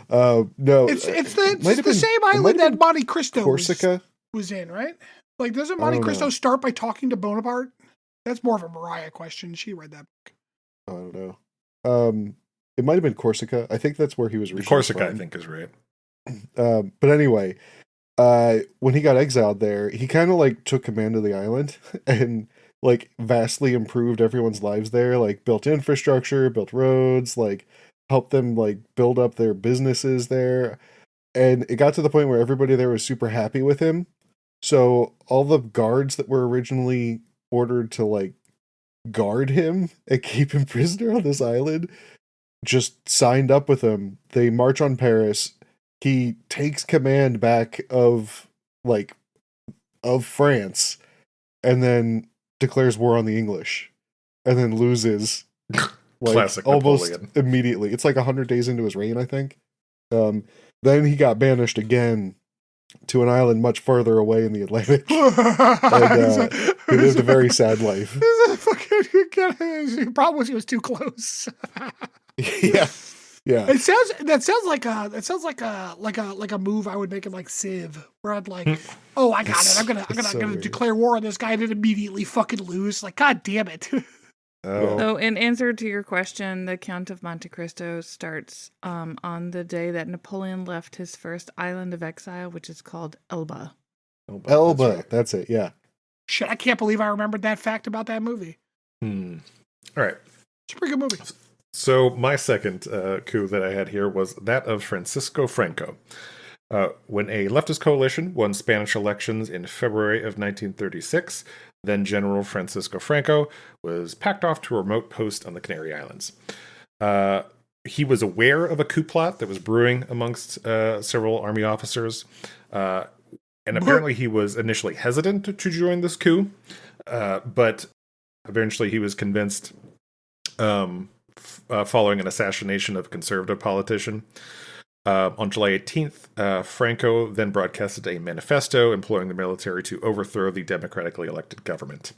No. It's the same island that Monte Cristo Corsica was in, right? Like, doesn't Monte Cristo start by talking to Bonaparte? That's more of a Mariah question. She read that book. I don't know. It might have been Corsica. I think that's where he was originally Corsica, from. I think, is right. But anyway, when he got exiled there, he kind of like took command of the island and like vastly improved everyone's lives there, like built infrastructure, built roads, like helped them like build up their businesses there. And it got to the point where everybody there was super happy with him. So all the guards that were originally ordered to like guard him and keep him prisoner on this island just signed up with him. They march on Paris. He takes command back of France and then declares war on the English and then loses like Classic almost Napoleon. immediately. It's like 100 days into his reign, I think. Then he got banished again to an island much farther away in the Atlantic. And he lived a very sad life. The problem was he was too close. Yeah. Yeah. That sounds like a move I would make in like Civ, where I'd like, oh, I got it. I'm gonna declare war on this guy and then immediately fucking lose. Like, god damn it. Oh. So, in answer to your question, the Count of Monte Cristo starts on the day that Napoleon left his first island of exile, which is called Elba. Elba, that's it, yeah. Shit, I can't believe I remembered that fact about that movie. All right. It's a pretty good movie. So my second coup that I had here was that of Francisco Franco. When a leftist coalition won Spanish elections in February of 1936, then General Francisco Franco was packed off to a remote post on the Canary Islands. He was aware of a coup plot that was brewing amongst several army officers, and apparently he was initially hesitant to join this coup, but eventually he was convinced following an assassination of a conservative politician. On July 18th, Franco then broadcasted a manifesto imploring the military to overthrow the democratically elected government.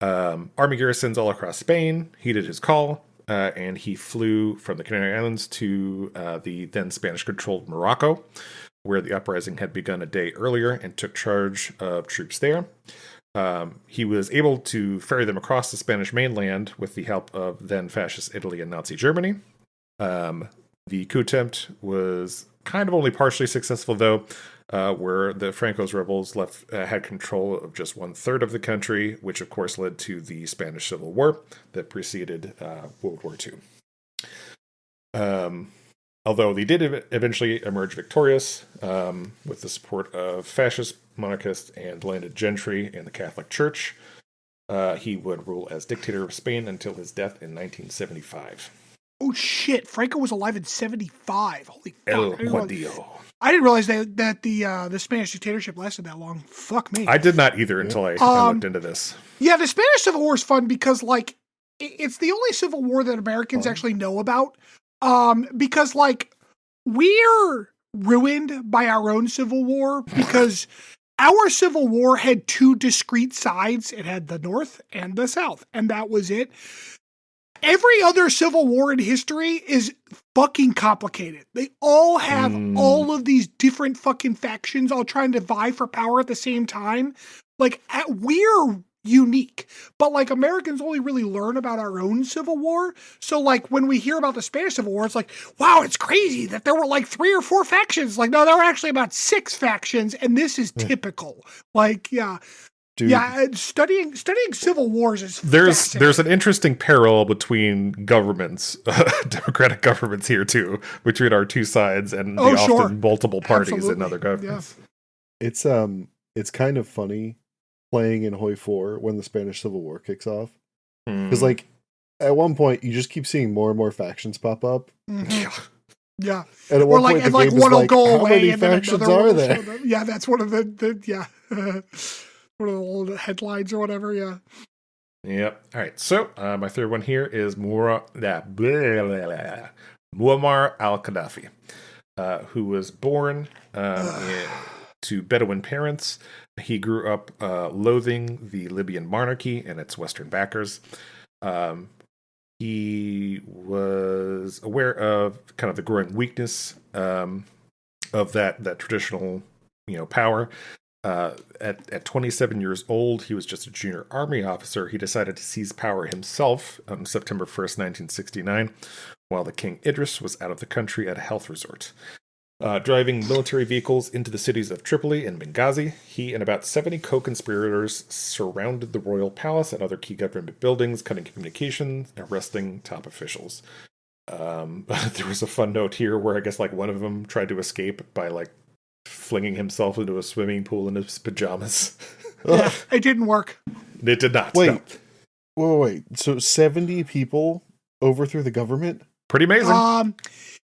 Army garrisons all across Spain heeded his call, and he flew from the Canary Islands to the then Spanish-controlled Morocco, where the uprising had begun a day earlier, and took charge of troops there. He was able to ferry them across the Spanish mainland with the help of then fascist Italy and Nazi Germany. The coup attempt was kind of only partially successful, though, where the Franco's rebels had control of just 1/3 of the country, which of course led to the Spanish Civil War that preceded World War II. Although they did eventually emerge victorious with the support of fascist, monarchists, and landed gentry and the Catholic Church, he would rule as dictator of Spain until his death in 1975. Oh shit! Franco was alive in 75. Holy El fuck! Judío. I didn't realize that the Spanish dictatorship lasted that long. Fuck me. I did not either until I looked into this. Yeah, the Spanish Civil War is fun because like it's the only Civil War that Americans actually know about. Because like we're ruined by our own Civil War because our Civil War had two discrete sides. It had the North and the South, and that was it. Every other Civil War in history is fucking complicated. They all have all of these different fucking factions all trying to vie for power at the same time. Like, we're unique. But like Americans only really learn about our own Civil War. So like when we hear about the Spanish Civil War, it's like, wow, it's crazy that there were like 3 or 4 factions. Like, no, there were actually about 6 factions, and this is typical. Like, yeah. Dude. Yeah, studying Civil Wars is There's an interesting parallel between governments, democratic governments here too, between our two sides and the often multiple parties in other governments. Yeah. It's kind of funny playing in Hoi 4 when the Spanish Civil War kicks off. Because like at one point you just keep seeing more and more factions pop up. Yeah. And at one point the game one will is go how away many and then factions another are will there? show them. Yeah, that's one of the one of the old headlines or whatever, yeah. Yep. All right. So my third one here is Muammar al-Gaddafi, who was born to Bedouin parents. He grew up loathing the Libyan monarchy and its Western backers. He was aware of kind of the growing weakness of that traditional, power. At 27 years old, he was just a junior army officer. He decided to seize power himself on September 1st, 1969, while the King Idris was out of the country at a health resort. Driving military vehicles into the cities of Tripoli and Benghazi, he and about 70 co-conspirators surrounded the royal palace and other key government buildings, cutting communications, arresting top officials. There was a fun note here where I guess like one of them tried to escape by like flinging himself into a swimming pool in his pajamas. Yeah, it didn't work. It did not. Wait. So 70 people overthrew the government? Pretty amazing.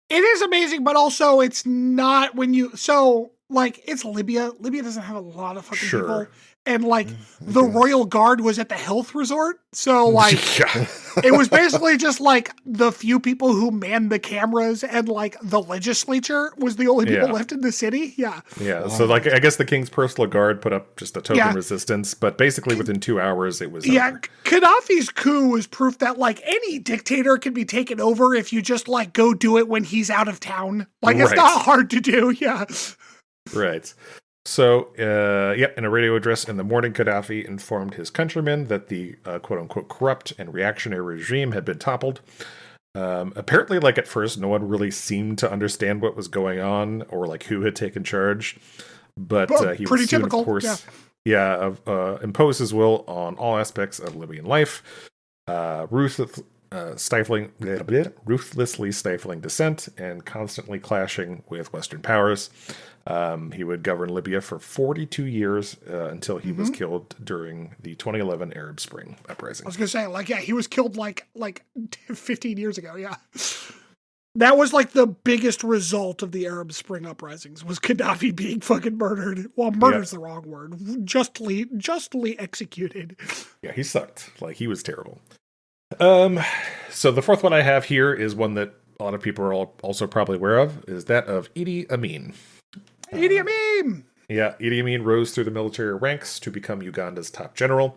It is amazing, but also it's not when you... So, like, it's Libya. Libya doesn't have a lot of fucking people. And, like, the Royal Guard was at the health resort. So, like, it was basically just, like, the few people who manned the cameras and, like, the legislature was the only people left in the city. Yeah. Yeah. Wow. So, like, I guess the King's personal guard put up just a token resistance, but basically within 2 hours it was over. Gaddafi's coup was proof that, like, any dictator can be taken over if you just, like, go do it when he's out of town. Like, it's not hard to do. Yeah. Right. So, in a radio address in the morning, Gaddafi informed his countrymen that the quote-unquote corrupt and reactionary regime had been toppled. Apparently, like at first, no one really seemed to understand what was going on or like who had taken charge. But he pretty would soon, typical, of course, impose his will on all aspects of Libyan life, ruthlessly stifling dissent and constantly clashing with Western powers. He would govern Libya for 42 years until he was killed during the 2011 Arab Spring uprising. I was going to say, like, yeah, he was killed like 15 years ago, yeah. That was like the biggest result of the Arab Spring uprisings was Gaddafi being fucking murdered. Well, murder's the wrong word. Justly executed. Yeah, he sucked. Like, he was terrible. So the fourth one I have here is one that a lot of people are also probably aware of, is that of Idi Amin. Idi Amin! Yeah, Idi Amin rose through the military ranks to become Uganda's top general,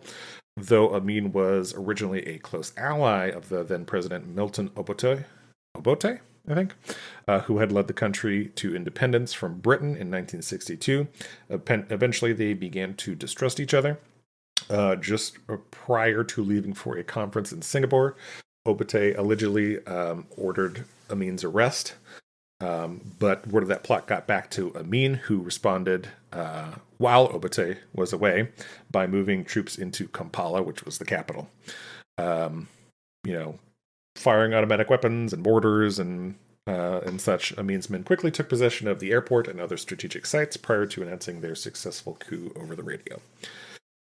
though Amin was originally a close ally of the then President Milton Obote, I think, who had led the country to independence from Britain in 1962. Eventually, they began to distrust each other. Just prior to leaving for a conference in Singapore, Obote allegedly ordered Amin's arrest. But word of that plot got back to Amin, who responded while Obote was away by moving troops into Kampala, which was the capital. Firing automatic weapons and mortars and such. Amin's men quickly took possession of the airport and other strategic sites prior to announcing their successful coup over the radio.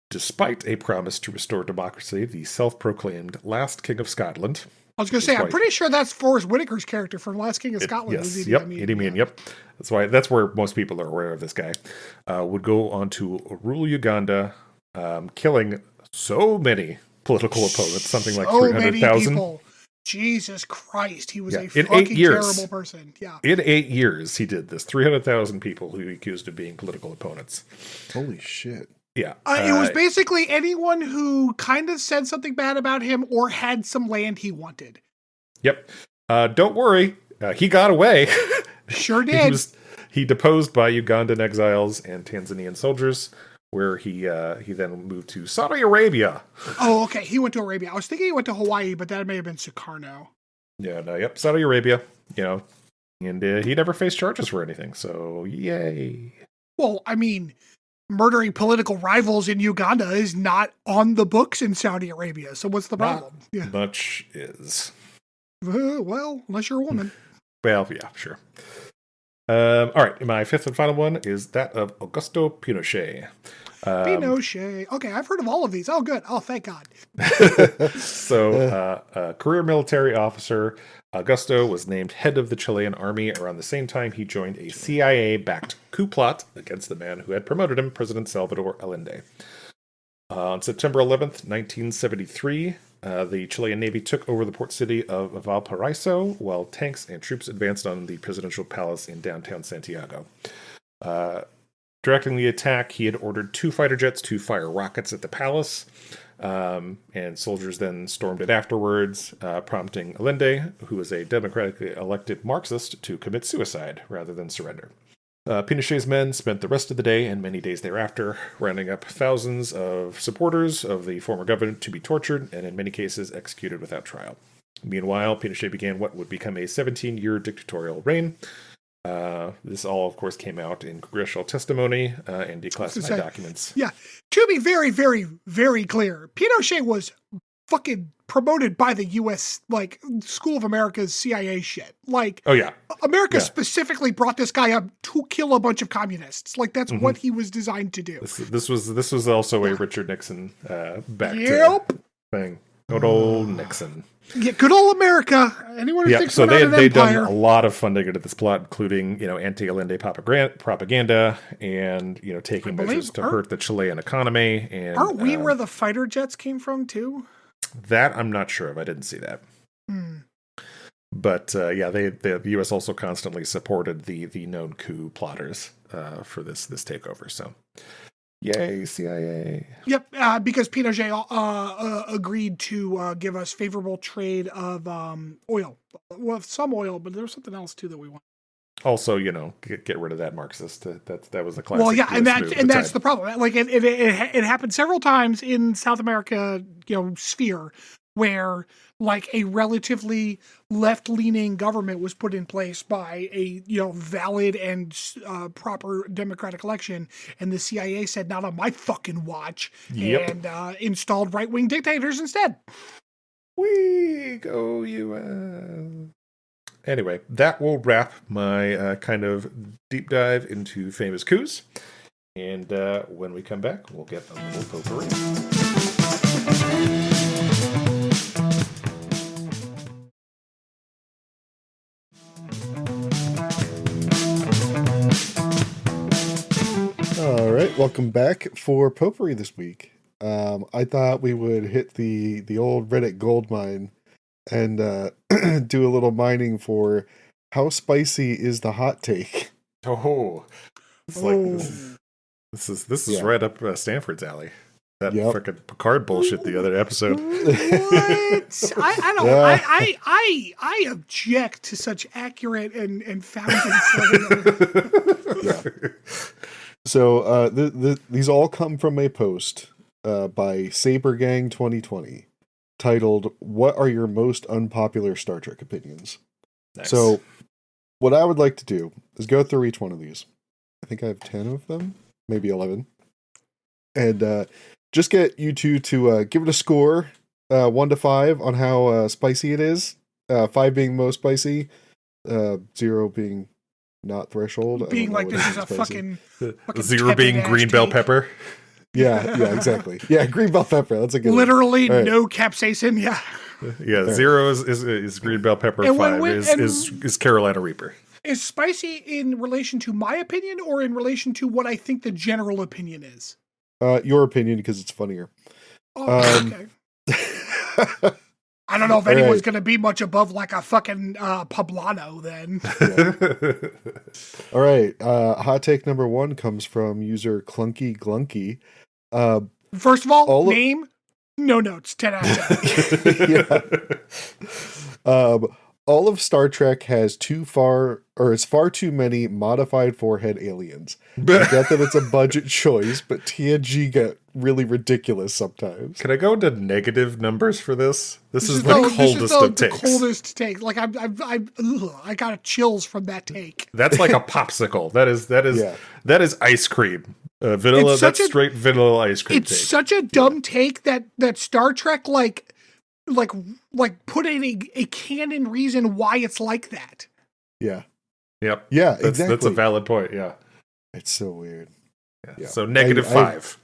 Despite a promise to restore democracy, the self-proclaimed last king of Scotland... I was going to say, I'm pretty sure that's Forrest Whitaker's character from Last King of Scotland. Yes, Idi Amin, yep. That's where most people are aware of this guy. Would go on to rule Uganda, killing so many political opponents, something like 300,000. Jesus Christ, he was a fucking terrible person. Yeah. In 8 years, he did this. 300,000 people who he accused of being political opponents. Holy shit. Yeah. It was basically anyone who kind of said something bad about him or had some land he wanted. Yep. Don't worry. He got away. Sure did. He deposed by Ugandan exiles and Tanzanian soldiers, where he then moved to Saudi Arabia. Oh, okay. He went to Arabia. I was thinking he went to Hawaii, but that may have been Sukarno. Yeah, no, yep, Saudi Arabia. And he never faced charges for anything. So yay. Well, I mean, murdering political rivals in Uganda is not on the books in Saudi Arabia. So what's the problem? Yeah. Much is. Well, unless you're a woman. Well, yeah, sure. All right, my fifth and final one is that of Augusto Pinochet. Pinochet. Okay, I've heard of all of these. Oh, good. Oh, thank God. So, a career military officer, Augusto was named head of the Chilean army around the same time he joined a CIA-backed coup plot against the man who had promoted him, President Salvador Allende. On September 11th, 1973, the Chilean Navy took over the port city of Valparaiso, while tanks and troops advanced on the presidential palace in downtown Santiago. Directing the attack, he had ordered 2 fighter jets to fire rockets at the palace, and soldiers then stormed it afterwards, prompting Allende, who was a democratically elected Marxist, to commit suicide rather than surrender. Pinochet's men spent the rest of the day and many days thereafter rounding up thousands of supporters of the former government to be tortured and in many cases executed without trial. Meanwhile, Pinochet began what would become a 17-year dictatorial reign. This all, of course, came out in congressional testimony and declassified documents. Yeah. To be very, very, very clear, Pinochet was fucking promoted by the U.S., School of America's CIA shit. Oh, yeah. America specifically brought this guy up to kill a bunch of communists. That's what he was designed to do. This was also a Richard Nixon backed thing. Good old Nixon. Yeah, good old America. Anyone who thinks about an they'd done empire. a lot of funding into this plot, including anti-Allende propaganda and taking measures to hurt the Chilean economy. And aren't we where the fighter jets came from too? That I'm not sure of. I didn't see that. But the U.S. also constantly supported the known coup plotters for this takeover. So. Yay, CIA. Yep, because Pinochet agreed to give us favorable trade of oil. Well, some oil, but there was something else too that we want. Also, get rid of that Marxist. That was a classic. Well, yeah, and that's the problem. It happened several times in South America, sphere, where a relatively left-leaning government was put in place by a valid and proper democratic election, and the CIA said, "Not on my fucking watch," and installed right-wing dictators instead. We go U.S. Anyway, that will wrap my kind of deep dive into famous coups, and when we come back, we'll get a little potpourri. All right, welcome back for Potpourri this week. I thought we would hit the old Reddit gold mine and do a little mining for how spicy is the hot take. Oh, this is right up Stanford's alley. That freaking Picard bullshit the other episode. What? I don't. Yeah. I object to such accurate and founded. Yeah. So these all come from a post by Sabergang 2020 titled "What are your most unpopular Star Trek opinions?" Nice. So what I would like to do is go through each one of these. I think I have 10 of them, maybe 11, and just get you two to give it a score, 1 to 5 on how spicy it is. 5 being most spicy, 0 being not threshold. Being this is a fucking 0 being green bell pepper. Yeah, exactly. Yeah, green bell pepper. That's a good literally one. No capsaicin. Yeah. Yeah, right. 0 is green bell pepper. And 5 is Carolina Reaper. Is spicy in relation to my opinion or in relation to what I think the general opinion is? Your opinion, because it's funnier. Oh, okay. I don't know if anyone's going to be much above a fucking poblano then. Yeah. All right. Hot take number 1 comes from user Clunky Glunky. First of all name, no notes, 10 out of 10. Yeah. All of Star Trek has it's far too many modified forehead aliens. I get that it's a budget choice, but TNG get really ridiculous sometimes. Can I go into negative numbers for this? This is the the coldest of the takes. coldest take. Like I got chills from that take. That's like a popsicle. That is ice cream. Vanilla. That's straight vanilla ice cream. It's such a dumb take that Star Trek like put in a canon reason why it's like that. Yeah. Yep. Yeah, That's a valid point. Yeah. It's so weird. Yeah. So -5.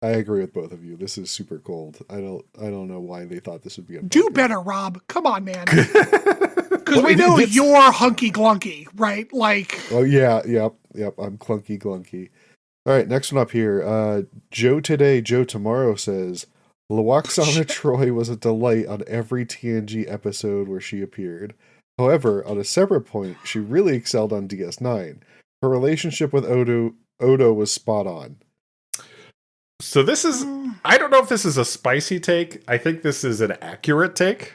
I agree with both of you. This is super cold. I don't know why they thought this would be a Do better, Rob. Come on, man. Because we know you're hunky glunky, right? Like. Oh yeah, yep. I'm clunky glunky. All right, next one up here. Joe Today, Joe Tomorrow says Lwaxana Troy was a delight on every TNG episode where she appeared. However, on a separate point, she really excelled on DS9. Her relationship with Odo was spot on. So this is, I don't know if this is a spicy take. I think this is an accurate take.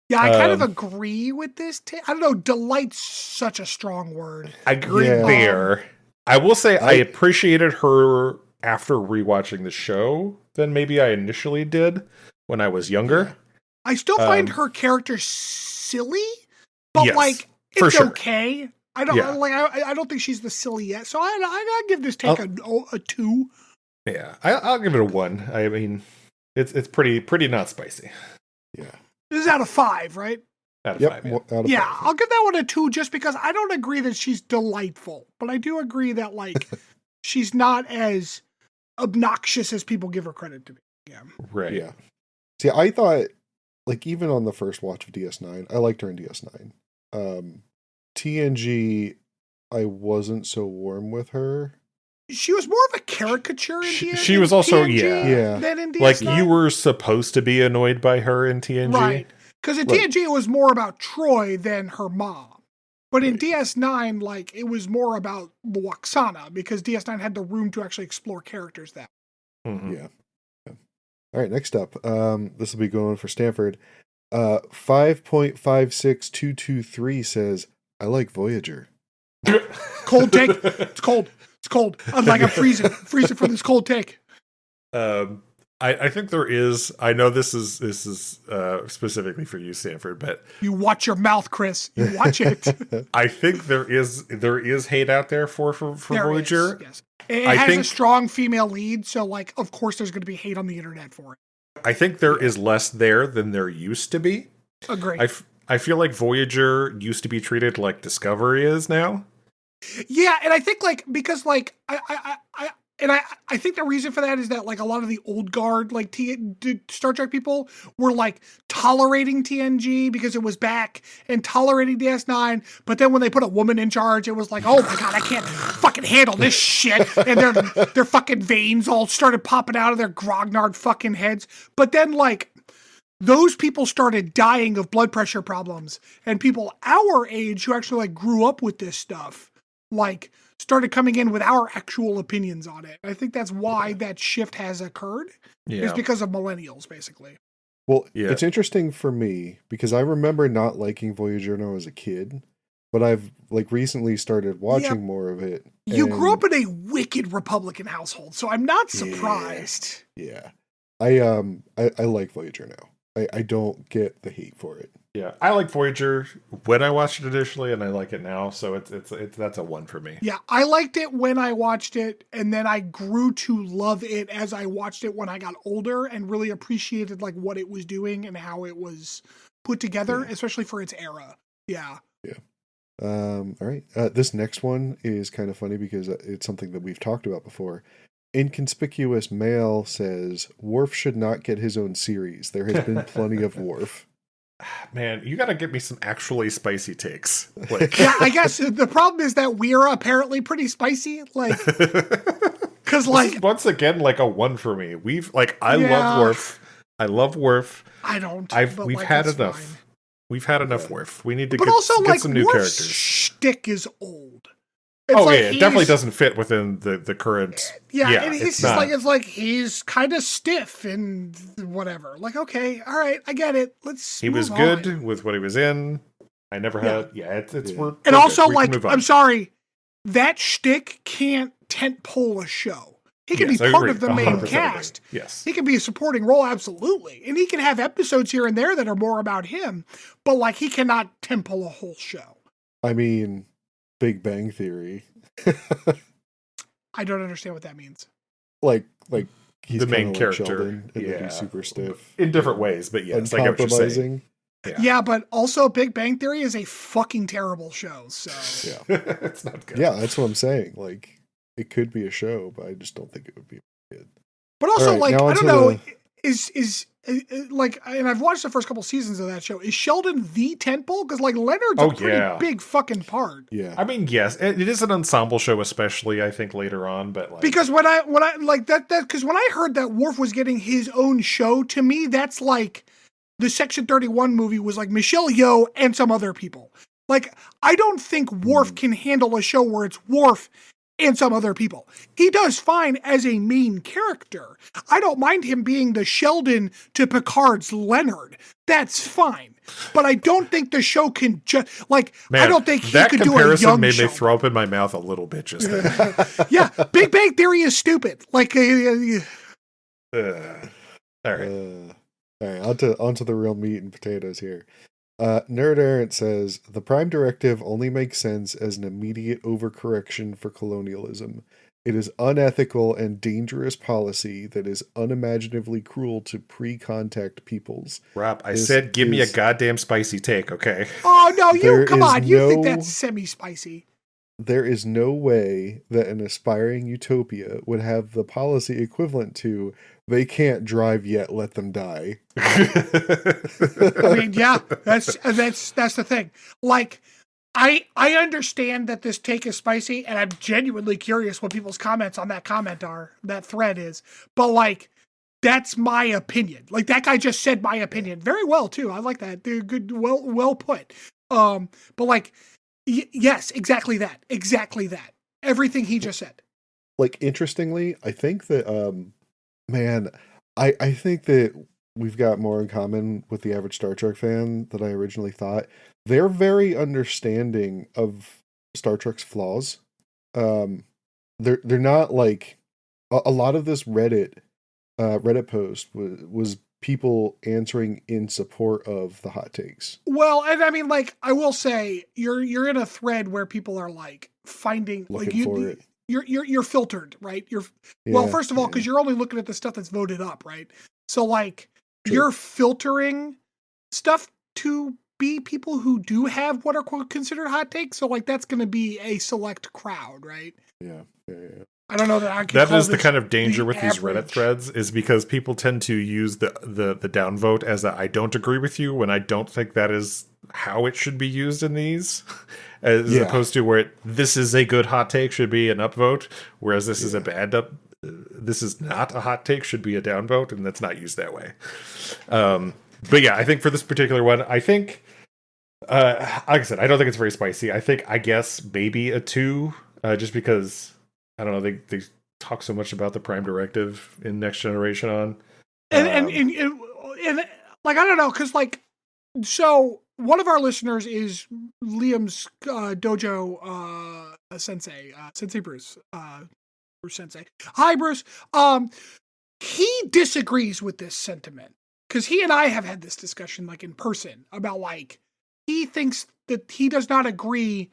Yeah, I kind of agree with this take. I don't know, delight's such a strong word. I agree there. I will say I appreciated her after rewatching the show than maybe I initially did when I was younger. I still find her character silly, but yes, like it's okay. I don't I don't think she's the silly yet. So I give this take a 2. Yeah, I'll give it a 1. I mean, it's pretty not spicy. Yeah, this is out of 5, right? Out of 5. Yeah, I'll give that one a 2 just because I don't agree that she's delightful, but I do agree that like she's not as obnoxious as people give her credit to be. Yeah, right. Yeah. See, I thought like even on the first watch of DS9, I liked her in DS9. TNG, I wasn't so warm with her. She was more of a caricature in TNG. She was also TNG than in DS9. Like you were supposed to be annoyed by her in TNG, right? Because in TNG it was more about Troy than her mom, but in DS9, like it was more about Lwaxana because DS9 had the room to actually explore characters that. Mm-hmm. Yeah. All right, next up, this will be going for Stanford. 5.56223 says, "I like Voyager." Cold take. It's cold. It's cold. I'm like I'm freezing from this cold take. I think there is. I know this is specifically for you, Stanford, but you watch your mouth, Chris. You watch it. I think there is hate out there for Voyager. Yes. It has a strong female lead, so like of course there's going to be hate on the internet for it. I think there is less there than there used to be. Agree. I feel like Voyager used to be treated like Discovery is now. Yeah, and I think like because like I think the reason for that is that like a lot of the old guard like Star Trek people were like tolerating TNG because it was back and tolerating DS9, but then when they put a woman in charge, it was like, oh my god, I can't fucking handle this shit, and their fucking veins all started popping out of their grognard fucking heads. But then like those people started dying of blood pressure problems, and people our age who actually like grew up with this stuff like started coming in with our actual opinions on it. I think that's why that shift has occurred. Is because of millennials, basically. Well, it's interesting for me because I remember not liking Voyager when I was a kid, but I've like recently started watching more of it. You grew up in a wicked Republican household, so I'm not surprised. Yeah. I like Voyager now. I don't get the hate for it. Yeah, I like Voyager when I watched it initially, and I like it now. So it's that's a 1 for me. Yeah, I liked it when I watched it, and then I grew to love it as I watched it when I got older, and really appreciated like what it was doing and how it was put together, especially for its era. Yeah. Yeah. All right. This next one is kind of funny because it's something that we've talked about before. Inconspicuous Male says Worf should not get his own series. There has been plenty of Worf. Man, you got to get me some actually spicy takes. Like, yeah, I guess the problem is that we're apparently pretty spicy. Like, because like once again, like a 1 for me. Love Worf. I love Worf. I don't. We've had enough. Fine. We've had enough Worf. We need to get some new Worf's characters. Shtick is old. It definitely doesn't fit within the current. Yeah, and he's just like it's like he's kind of stiff and whatever. Like, okay, all right, I get it. He was good with what he was in. I never had. Yeah, it's Yeah. we're And we're also, good. We can like, move on. I'm sorry, that shtick can't tentpole a show. He can Yes, be I part agree. of the 100% main agree. cast. Yes. He can be a supporting role, absolutely. And he can have episodes here and there that are more about him, but like he cannot temple a whole show. I mean, Big Bang Theory. I don't understand what that means. like he's The main kinda character. Like Sheldon, and Yeah. he's super stiff. In different ways, but yes, I get what you're saying. Uncompromising. Yeah, but also Big Bang Theory is a fucking terrible show. So Yeah. It's not good. Yeah, that's what I'm saying. Like, it could be a show, but I just don't think it would be good. But also, All right, like, now I don't onto know, is like, and I've watched the first couple seasons of that show. Is Sheldon the tentpole? Because like Leonard's a pretty big fucking part. Yeah. I mean, yes, it is an ensemble show, especially I think later on. But like, Because when I like that because when I heard that Worf was getting his own show, to me that's like the Section 31 movie was like Michelle Yeoh and some other people. Like, I don't think Worf can handle a show where it's Worf and some other people. He does fine as a main character. I don't mind him being the Sheldon to Picard's Leonard. That's fine. But I don't think the show can just, like, man, I don't think he that could do a comparison young made show. me throw up in my mouth a little bit just then. Yeah, Big Bang Theory is stupid. Like, All right. All right, onto the real meat and potatoes here. Nerd Errant says the Prime Directive only makes sense as an immediate overcorrection for colonialism. It is unethical and dangerous policy that is unimaginably cruel to pre-contact peoples. Rob, I This said give me a is- goddamn spicy take, okay? oh no, There come is on, you think no- that's semi-spicy. There is no way that an aspiring utopia would have the policy equivalent to they can't drive yet, let them die. I mean, yeah, that's the thing. Like, I understand that this take is spicy, and I'm genuinely curious what people's comments on that thread is. But like, that's my opinion. Like, that guy just said my opinion very well too. I like that. They're good, well put. But like, yes, exactly that. Everything he just said. Like, interestingly, I think that man, I think that we've got more in common with the average Star Trek fan than I originally thought. They're very understanding of Star Trek's flaws. They're not like a lot of this Reddit post was people answering in support of the hot takes. Well, and I mean, like, I will say you're in a thread where people are like finding Looking for it. You're filtered, right? Yeah, First of all, because yeah. you're only looking at the stuff that's voted up, right? So like True. you're filtering stuff to be people who do have what are considered hot takes. So like that's going to be a select crowd, right? Yeah. I don't know that I can. That call is the this kind of danger the with these Reddit average. threads, is because people tend to use the downvote as a I don't agree with you, when I don't think that is how it should be used in these, as Yeah. opposed to where this is a good hot take should be an upvote, whereas this is a bad this is not a hot take should be a downvote, and that's not used that way. But yeah, I think for this particular one, I think, like I said, I don't think it's very spicy. I guess maybe a 2, just because I don't know, they talk so much about the Prime Directive in Next Generation on, And like I don't know, because like so one of our listeners is Liam's dojo sensei, Sensei Bruce, Bruce Sensei. Hi, Bruce. He disagrees with this sentiment because he and I have had this discussion like in person about like he thinks that he does not agree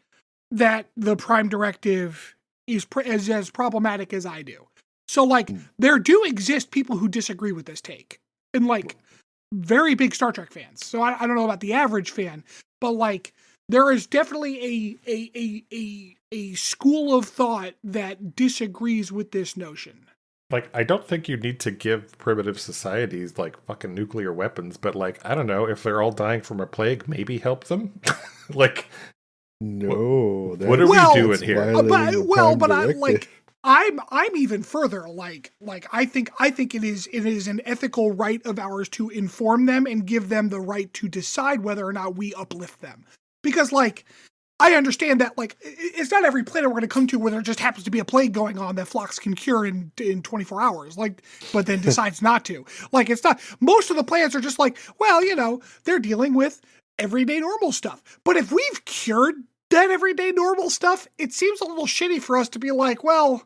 that the Prime Directive is as problematic as I do. So like there do exist people who disagree with this take, and like very big Star Trek fans. So I don't know about the average fan, but like there is definitely a school of thought that disagrees with this notion. like, I don't think you need to give primitive societies like fucking nuclear weapons, but like, I don't know, if they're all dying from a plague, maybe help them. Like, No. what are Well, we doing here? I'm even further. Like I think it is an ethical right of ours to inform them and give them the right to decide whether or not we uplift them. Because like I understand that like it's not every planet we're going to come to where there just happens to be a plague going on that Phlox can cure in 24 hours. Like, but then decides not to. Like it's not. Most of the planets are just like, well, you know, they're dealing with everyday normal stuff. But if we've cured that everyday normal stuff, it seems a little shitty for us to be like, well,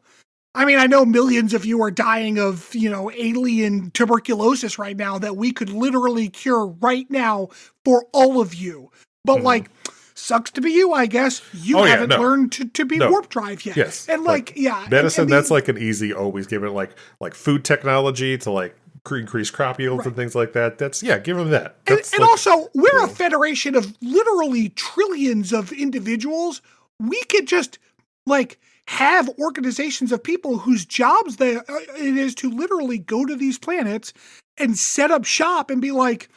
I mean, I know millions of you are dying of, alien tuberculosis right now that we could literally cure right now for all of you. But sucks to be you, I guess. You haven't learned to be warp drive yet. Yes. And medicine, and that's like an easy, always give it like food technology to like increase crop yields and things like that. That's, give them that. And also, we're a federation of literally trillions of individuals. We could just have organizations of people whose jobs it is to literally go to these planets and set up shop and be like,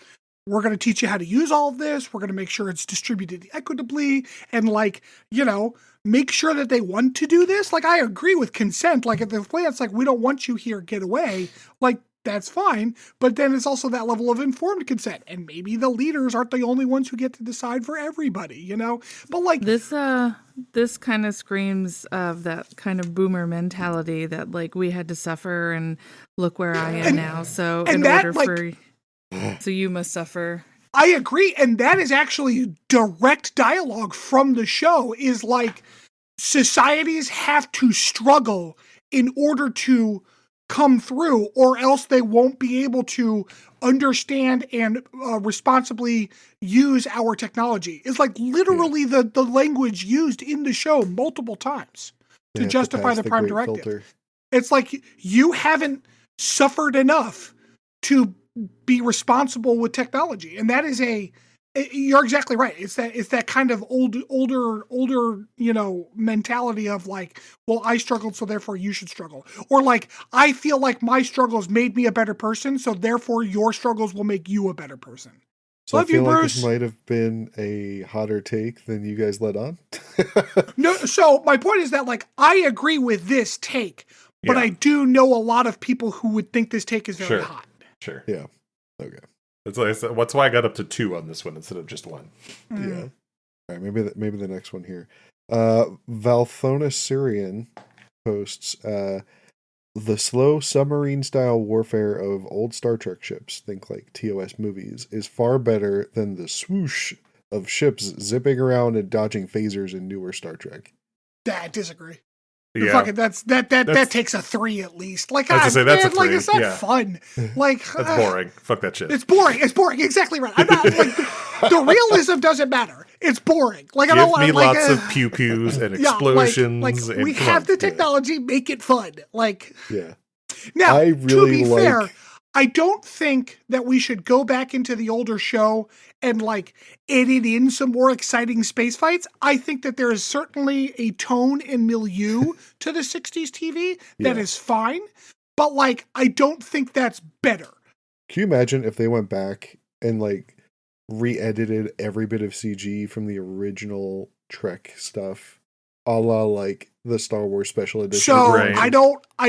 we're going to teach you how to use all of this. We're going to make sure it's distributed equitably and make sure that they want to do this. I agree with consent. If the planet's we don't want you here, get away. That's fine. But then it's also that level of informed consent. And maybe the leaders aren't the only ones who get to decide for everybody, But this kind of screams of that kind of boomer mentality that we had to suffer and look where I am now. So so you must suffer. I agree. And that is actually direct dialogue from the show is societies have to struggle in order to come through, or else they won't be able to understand and responsibly use our technology. It's literally the language used in the show multiple times to justify the Prime Directive. Filter. It's you haven't suffered enough to be responsible with technology. And that is you're exactly right. It's that kind of older, mentality of well, I struggled, so therefore you should struggle. Or I feel like my struggles made me a better person, so therefore your struggles will make you a better person. So I feel like this might have been a hotter take than you guys let on. No, so my point is that I agree with this take, but I do know a lot of people who would think this take is very hot. Sure. Yeah. Okay. That's why I got up to 2 on this one instead of just 1. Yeah. All right. Maybe the next one here. Valthona Syrian posts the slow submarine-style warfare of old Star Trek ships, think TOS movies, is far better than the swoosh of ships zipping around and dodging phasers in newer Star Trek. I disagree. Yeah. That takes a 3 at least. I was gonna say that's a 3. It's not fun. That's boring. Fuck that shit. It's boring. Exactly right. I'm not the realism doesn't matter. It's boring. I Give don't want me lots of pew pews and explosions. We have the technology. Make it fun. Yeah. Now, to be fair, I don't think that we should go back into the older show and edit in some more exciting space fights. I think that there is certainly a tone and milieu to the 60s TV that is fine, but I don't think that's better. Can you imagine if they went back and re-edited every bit of CG from the original Trek stuff, a la the Star Wars special edition? So I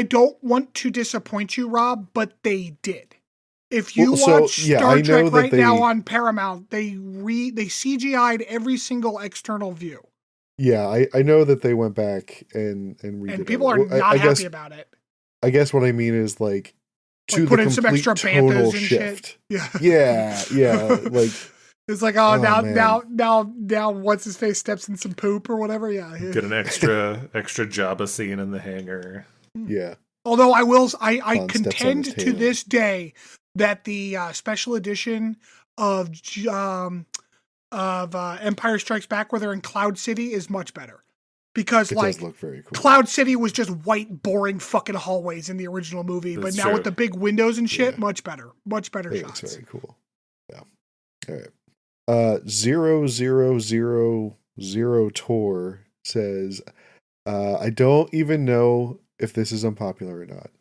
don't want to disappoint you, Rob, but they did. If you watch Star Trek right now on Paramount, they CGI'd every single external view. Yeah, I know that they went back and redid and people are not happy about it. I guess what I mean is to put the in some complete extra tonal banthas and shift. shit. Yeah. It's now what's his face steps in some poop or whatever. Yeah, get an extra Jabba scene in the hangar. Yeah. Although I contend to this day that the special edition of Empire Strikes Back, where they're in Cloud City, is much better. Because it does look very cool. Cloud City was just white, boring fucking hallways in the original movie, but now with the big windows and shit, much better shots. It's very cool. Yeah. All right. 0000 Tour says, I don't even know if this is unpopular or not.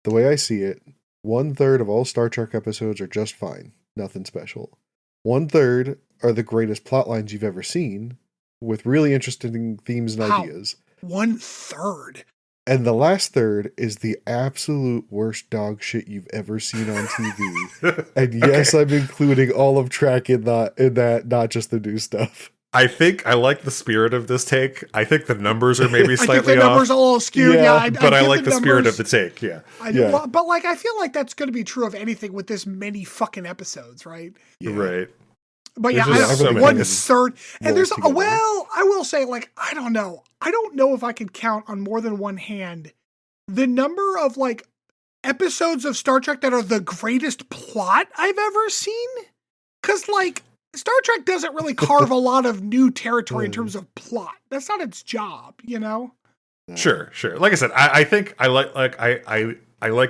The way I see it, 1/3 of all Star Trek episodes are just fine. Nothing special. 1/3 are the greatest plot lines you've ever seen, with really interesting themes and ideas. 1/3. And the last third is the absolute worst dog shit you've ever seen on TV. And yes, I'm including all of Trek in that, not just the new stuff. I think I like the spirit of this take. I think the numbers are maybe slightly off. I think the numbers are a little skewed. But I like the spirit of the take. Yeah. But I feel like that's going to be true of anything with this many fucking episodes, right? Yeah. Right. But yeah, There's just so many 1/3. And there's, together. well, I will say, like, I don't know. I don't know if I can count on more than one hand the number of, like, episodes of Star Trek that are the greatest plot I've ever seen. Because, like, Star Trek doesn't really carve a lot of new territory in terms of plot. That's not its job, you know? Sure. Like I said, I think I like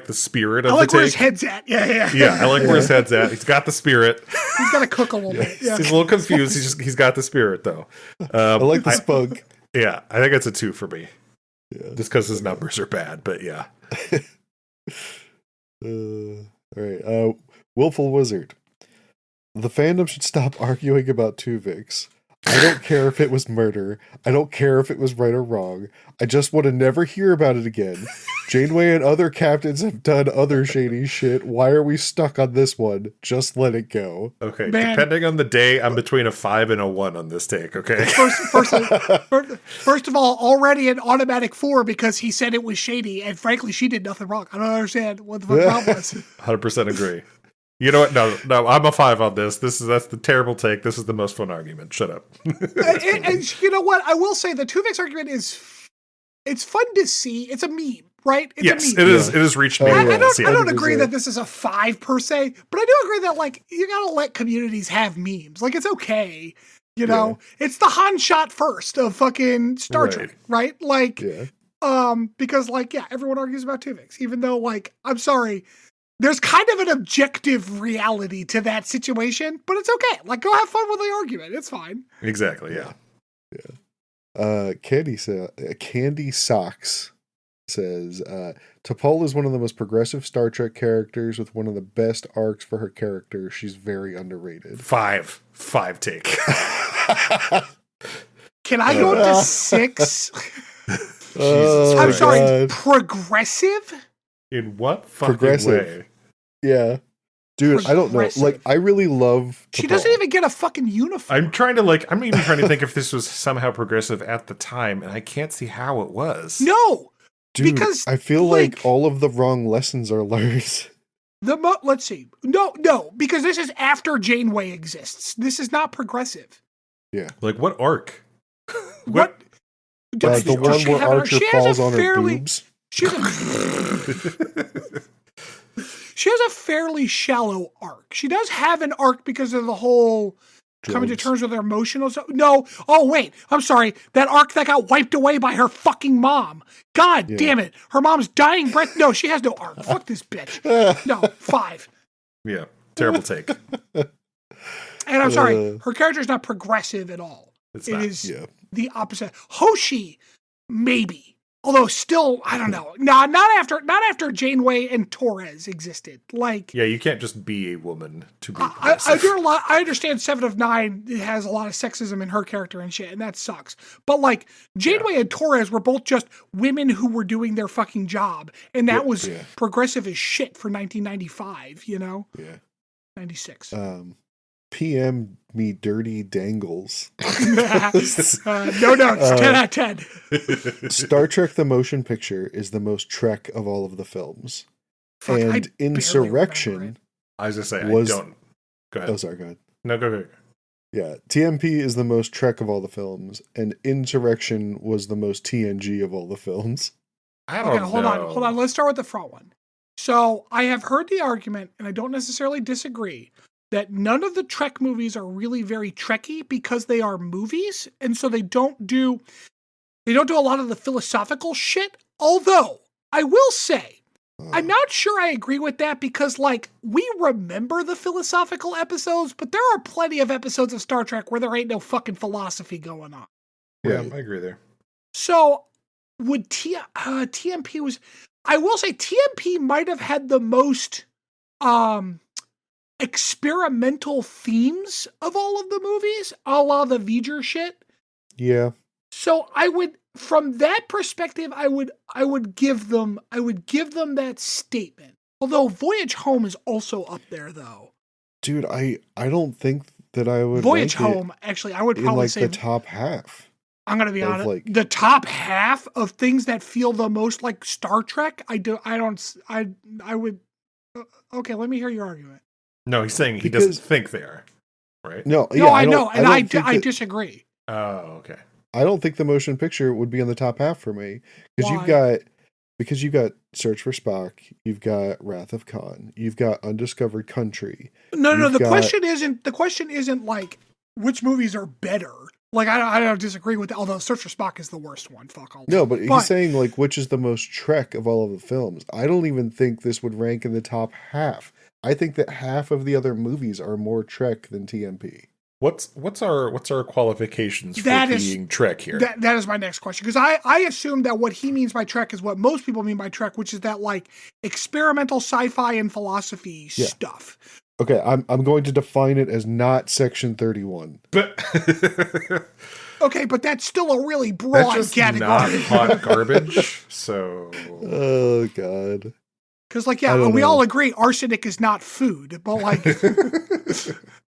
the spirit of I like the where take. his head's at. Yeah. Yeah, I like where his head's at. He's got the spirit. He's got to cook a little bit. Yeah. He's a little confused. He's got the spirit though. I like the spunk. Yeah, I think it's a 2 for me. Yeah. Just because his numbers are bad, but yeah. All right. Willful Wizard. The fandom should stop arguing about Tuvix. I don't care if it was murder. I don't care if it was right or wrong. I just want to never hear about it again. Janeway and other captains have done other shady shit. Why are we stuck on this one? Just let it go. Okay, Man. depending on the day, I'm between a 5 and a 1 on this take, okay? First of all, already an automatic 4 because he said it was shady, and frankly, she did nothing wrong. I don't understand what the fuck problem was. 100% agree. You know what? No, I'm a 5 on this. That's the terrible take. This is the most fun argument. Shut up. and you know what? I will say the Tuvix argument it's fun to see. It's a meme, right? It's yes, a meme. it is. It has reached me. I don't 100%. agree that this is a 5 per se, but I do agree that, like, you gotta let communities have memes. Like, it's okay. You know, it's the Han shot first of fucking Star Trek, right? Like, because, like, yeah, everyone argues about Tuvix, even though, like, I'm sorry, there's kind of an objective reality to that situation, but it's okay. Like, go have fun with the argument. It's fine. Exactly. Yeah. Candy Socks says, T'Pol is one of the most progressive Star Trek characters with one of the best arcs for her character. She's very underrated. 5 take. Can I go to 6? I'm Jesus sorry, God. progressive? In what fucking Progressive. way? Yeah. Dude, I don't know. Progressive. Like, I really love She T'Pol. doesn't even get a fucking uniform. I'm even trying to think if this was somehow progressive at the time, and I can't see how it was. No, Dude, because, I feel like like, all of the wrong lessons are learned. let's see. No, because this is after Janeway exists. This is not progressive. Yeah. Like, what arc? What? Does The one she where have an arc? Archer She has falls a on her fairly- boobs. She has a fairly shallow arc. She does have an arc because of the whole coming to Drugs. terms with her emotional stuff. No. Oh, wait. I'm sorry. That arc that got wiped away by her fucking mom. God damn it. Her mom's dying breath. No, she has no arc. Fuck this bitch. No, 5. Yeah, terrible take. And I'm sorry. Her character is not progressive at all. It's It not. is Yeah. the opposite. Hoshi, maybe. Although still, I don't know. No, not after Janeway and Torres existed. Like, Yeah, you can't just be a woman to be I progressive. I understand 7 of 9 has a lot of sexism in her character and shit, and that sucks. But, like, Janeway and Torres were both just women who were doing their fucking job, and that was progressive as shit for 1995. You know, Yeah. 96. PM me dirty dangles. No notes. 10 out of 10. Star Trek the Motion Picture is the most Trek of all of the films. Fuck, I And barely remember Insurrection it. I was just saying, was- I don't. Go ahead. Oh, sorry, go ahead. No, go. Yeah, TMP is the most Trek of all the films, and Insurrection was the most TNG of all the films. I don't know. Hold on. Let's start with the front one. So I have heard the argument, and I don't necessarily disagree, that none of the Trek movies are really very Trekky because they are movies, and so they don't do a lot of the philosophical shit. Although I will say, I'm not sure I agree with that because, like, we remember the philosophical episodes, but there are plenty of episodes of Star Trek where there ain't no fucking philosophy going on. Yeah, Right. I agree there. So would TMP was, I will say TMP might have had the most experimental themes of all of the movies, a la the V'ger shit. Yeah. So I would, from that perspective, I would give them that statement. Although Voyage Home is also up there, though. Dude, I don't think that I would Voyage rank it Home, actually, I would in probably like say the top half. I'm gonna be of, honest. like- The top half of things that feel the most like Star Trek, I would. Okay, let me hear your argument. No, he's saying he Because- doesn't think they are. right? No, No, yeah, I know, and I think disagree. Oh, okay. I don't think the motion picture would be in the top half for me because Why? you've got Search for Spock, you've got Wrath of Khan, you've got Undiscovered Country. No. You've The got question isn't like which movies are better. Like I don't disagree with that. Although Search for Spock is the worst one. Fuck all. no, but he's saying like which is the most Trek of all of the films. I don't even think this would rank in the top half. I think that half of the other movies are more Trek than TMP. What's our qualifications for being Trek here? That is my next question, because I assume that what he means by Trek is what most people mean by Trek, which is that like experimental sci-fi and philosophy stuff. Okay, I'm going to define it as not Section 31. But okay, but that's still a really broad that's just category. not hot garbage. So Oh God. Because like we all agree arsenic is not food, but like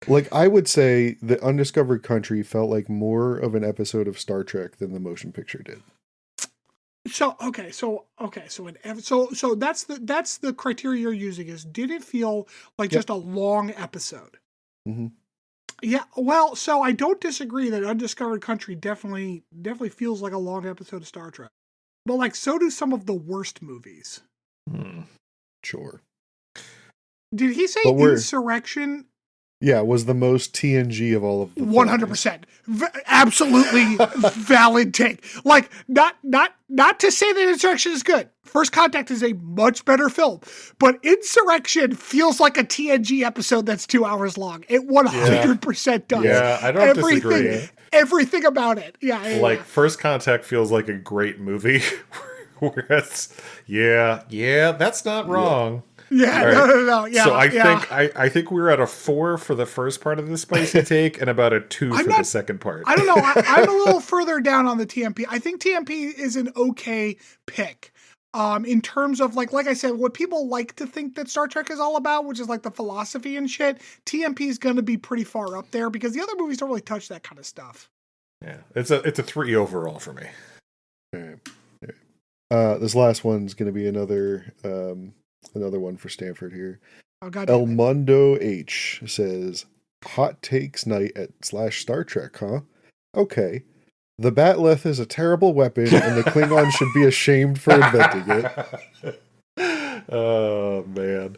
like I would say the Undiscovered Country felt like more of an episode of Star Trek than the motion picture did. So that's the criteria you're using is did it feel like just a long episode? Mm-hmm. Yeah, well, so I don't disagree that Undiscovered Country definitely feels like a long episode of Star Trek, but like so do some of the worst movies. Sure. Did he say Insurrection? Yeah, was the most TNG of all of the 100%. Absolutely valid take. Like, not to say that Insurrection is good. First Contact is a much better film. But Insurrection feels like a TNG episode that's 2 hours long. It 100% does. Yeah, I don't disagree. Everything about it. Yeah. First Contact feels like a great movie. Whereas, that's not wrong. Yeah, right. No. Yeah. So I think we were at a 4 for the first part of the spicy take and about a 2 for the second part. I don't know. I'm a little further down on the TMP. I think TMP is an okay pick. In terms of like I said, what people like to think that Star Trek is all about, which is like the philosophy and shit, TMP is going to be pretty far up there because the other movies don't really touch that kind of stuff. Yeah, it's a 3 overall for me. All right. This last one's going to be another one for Stanford here. Oh, God. El Mundo H says, hot takes night at /Star Trek, huh? Okay. The Batleth is a terrible weapon and the Klingons should be ashamed for inventing it. Oh, man.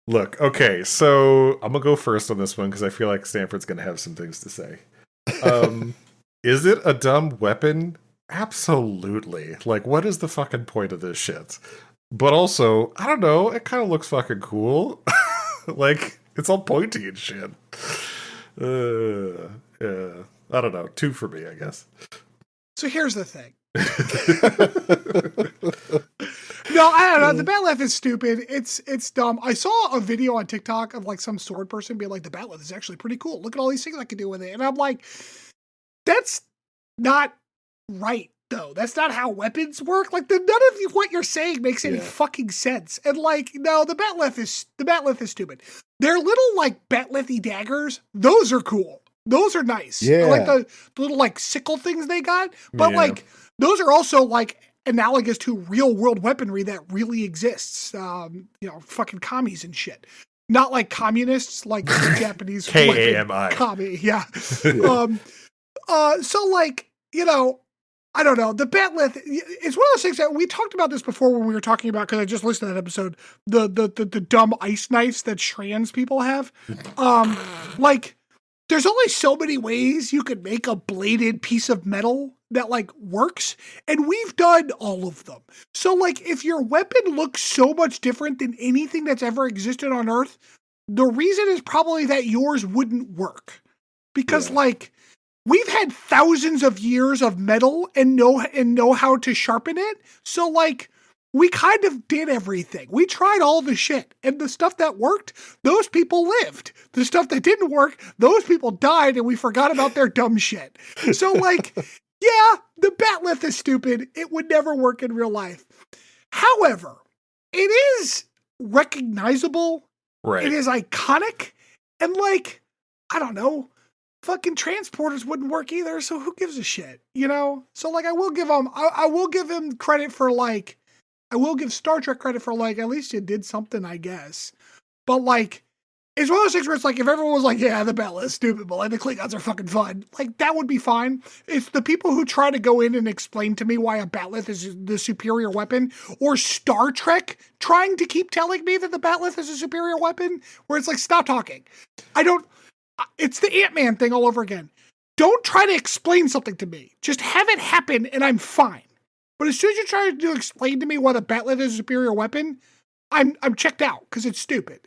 Look, okay, so I'm going to go first on this one because I feel like Stanford's going to have some things to say. Is it a dumb weapon? Absolutely. Like, what is the fucking point of this shit? But also, I don't know, it kind of looks fucking cool. Like, it's all pointy and shit. Yeah. I don't know. 2 for me, I guess. So here's the thing. No, I don't know. The Batleth is stupid. It's dumb. I saw a video on TikTok of like some sword person being like, the Batleth is actually pretty cool. Look at all these things I can do with it. And I'm like, that's not right. Though that's not how weapons work. Like none of what you're saying makes any fucking sense. And like, no, the Batleth is stupid. They're little like Batlethy daggers. Those are cool. Those are nice. Yeah. I like the little like sickle things they got. But like those are also like analogous to real world weaponry that really exists. Fucking commies and shit. Not like communists, like the Japanese KAMI. Commie. Yeah. So like, I don't know. The Batleth, it's one of those things that we talked about this before when we were talking about, because I just listened to that episode, the dumb ice knives that trans people have. Like, there's only so many ways you could make a bladed piece of metal that like works, and we've done all of them. So like, if your weapon looks so much different than anything that's ever existed on Earth, the reason is probably that yours wouldn't work. Because like, we've had thousands of years of metal and know how to sharpen it. So like, we kind of did everything. We tried all the shit, and the stuff that worked, those people lived. The stuff that didn't work, those people died, and we forgot about their dumb shit. So like, yeah, the Batleth is stupid. It would never work in real life. However, it is recognizable. Right. It is iconic. And like, I don't know, fucking transporters wouldn't work either, so who gives a shit, So like, I will give him credit for like, I will give Star Trek credit for like, at least it did something, I guess. But like, It's one of those things where it's like, if everyone was like, yeah, the battle is stupid, but like the Klingons are fucking fun, like that would be fine. It's the people who try to go in and explain to me why a bat'leth is the superior weapon, or Star Trek trying to keep telling me that the bat'leth is a superior weapon, where it's like, stop talking. It's the Ant-Man thing all over again. Don't try to explain something to me. Just have it happen and I'm fine. But as soon as you try to explain to me why the bat'leth is a superior weapon, I'm checked out because it's stupid.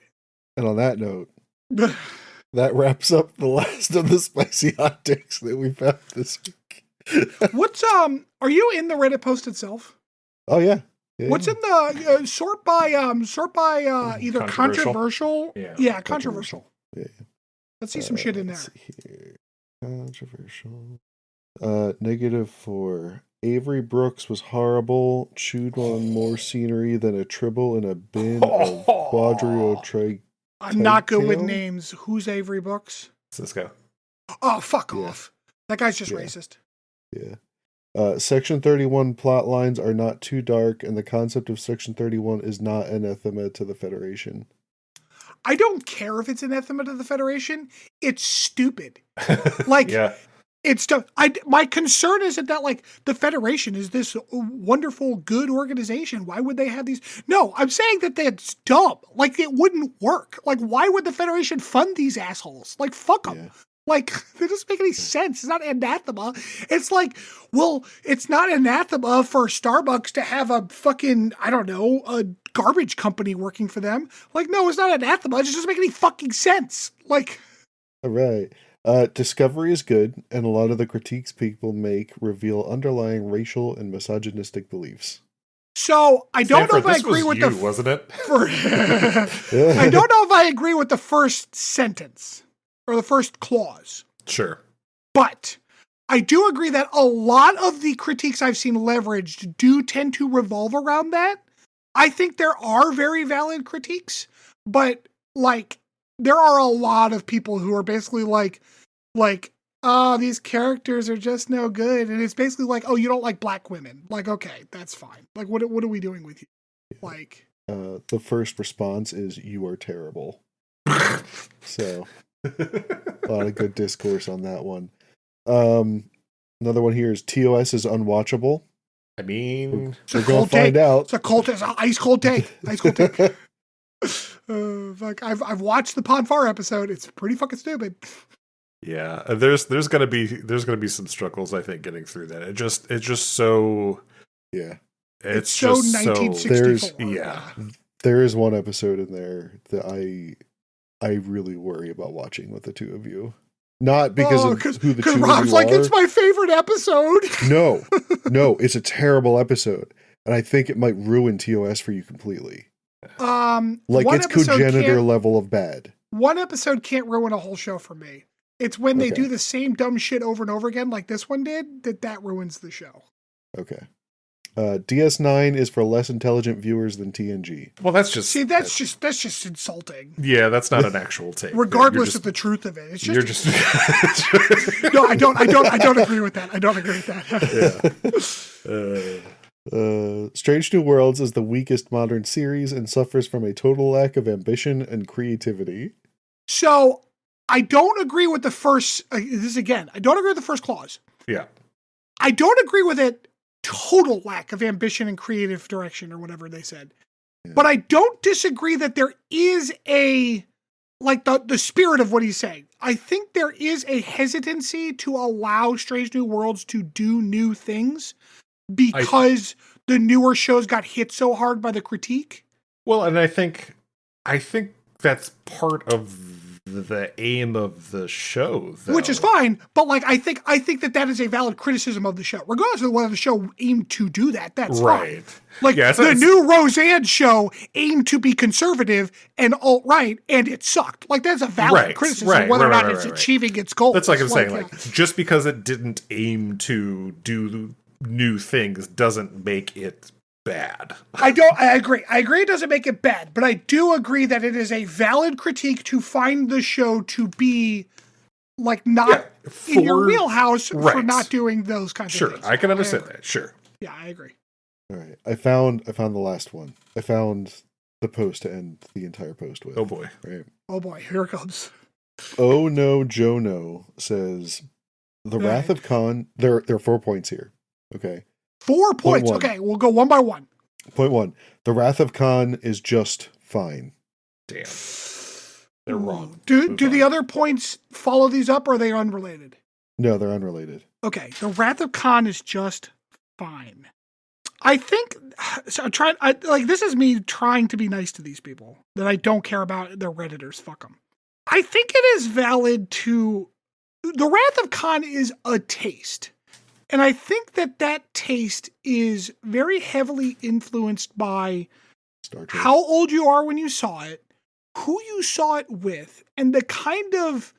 And on that note, that wraps up the last of the spicy hot takes that we found this week. What's are you in the Reddit post itself? Oh yeah. What's in the sort by either controversial? Yeah, controversial. Yeah. Let's see some shit in there. Let's see here. Controversial. -4. Avery Brooks was horrible. Chewed on more scenery than a tribble in a bin of Quadrio Trey. I'm not good with names. Who's Avery Brooks? Cisco. Oh, fuck off. That guy's just racist. Yeah. Section 31 plot lines are not too dark, and the concept of Section 31 is not anathema to the Federation. I don't care if it's anathema to the Federation. It's stupid. Like, it's my concern isn't that like the Federation is this wonderful, good organization. Why would they have these? No, I'm saying that that's dumb. Like, it wouldn't work. Like, why would the Federation fund these assholes? Like, fuck them. Yeah. Like, that doesn't make any sense. It's not anathema. It's like, well, it's not anathema for Starbucks to have a fucking, I don't know, a garbage company working for them. Like, no, it's not anathema. It just doesn't make any fucking sense. Like, all right. Discovery is good, and a lot of the critiques people make reveal underlying racial and misogynistic beliefs. So I don't know if I agree with wasn't it? I don't know if I agree with the first sentence or the first clause. Sure. But I do agree that a lot of the critiques I've seen leveraged do tend to revolve around that. I think there are very valid critiques, but like there are a lot of people who are basically like, oh, these characters are just no good. And it's basically like, oh, you don't like black women. Like, okay, that's fine. Like, what are we doing with you? Like, the first response is, you are terrible. So a lot of good discourse on that one. Another one here is TOS is unwatchable. I mean, we're going to find out. It's a cold, it's an ice cold take. Ice cold take. Like I've watched the Ponfar episode. It's pretty fucking stupid. Yeah, there's gonna be some struggles, I think, getting through that. It's just so it's so just 1964. There is one episode in there that I really worry about watching with the two of you. Not because of who the two of you are. Rob's like, it's my favorite episode. No, it's a terrible episode, and I think it might ruin TOS for you completely. Like it's cogenitor level of bad. One episode can't ruin a whole show for me. It's when they do the same dumb shit over and over again, like this one did, that ruins the show. Okay. DS9 is for less intelligent viewers than TNG. Well, that's just that's just insulting. Yeah, that's not an actual take. Regardless of the truth of it, it's just no. I don't agree with that. I don't agree with that. Strange New Worlds is the weakest modern series and suffers from a total lack of ambition and creativity. So I don't agree with the first. I don't agree with the first clause. Yeah, I don't agree with it. Total lack of ambition and creative direction, or whatever they said. Yeah. But I don't disagree that there is a the spirit of what he's saying. I think there is a hesitancy to allow Strange New Worlds to do new things because the newer shows got hit so hard by the critique. Well, and I think that's part of the aim of the show, though. Which is fine, but like I think that is a valid criticism of the show, regardless of whether the show aimed to do that. That's right. Fine. Like the new Roseanne show aimed to be conservative and alt-right, and it sucked. Like that's a valid criticism, whether or not it's achieving its goals. That's like I'm saying, like just because it didn't aim to do new things doesn't make it bad. I agree. It doesn't make it bad, but I do agree that it is a valid critique to find the show to be like not in your wheelhouse for not doing those kinds of things. Sure, I can understand that. Sure. Yeah, I agree. All right. I found the last one. I found the post to end the entire post with. Oh boy. Right. Oh boy, here it comes. Oh no, Joe no says the Wrath of Khan. There are 4 points here. Okay. 4 points. Okay, we'll go one by one. Point 1. The Wrath of Khan is just fine. Damn. They're wrong. Do the other points follow these up, or are they unrelated? No, they're unrelated. Okay, the Wrath of Khan is just fine. I think so. This is me trying to be nice to these people that I don't care about. Their Redditors, fuck them. I think it is valid to. The Wrath of Khan is a taste, and I think that taste is very heavily influenced by Star Trek. how old you are when you saw it, who you saw it with, and the kind of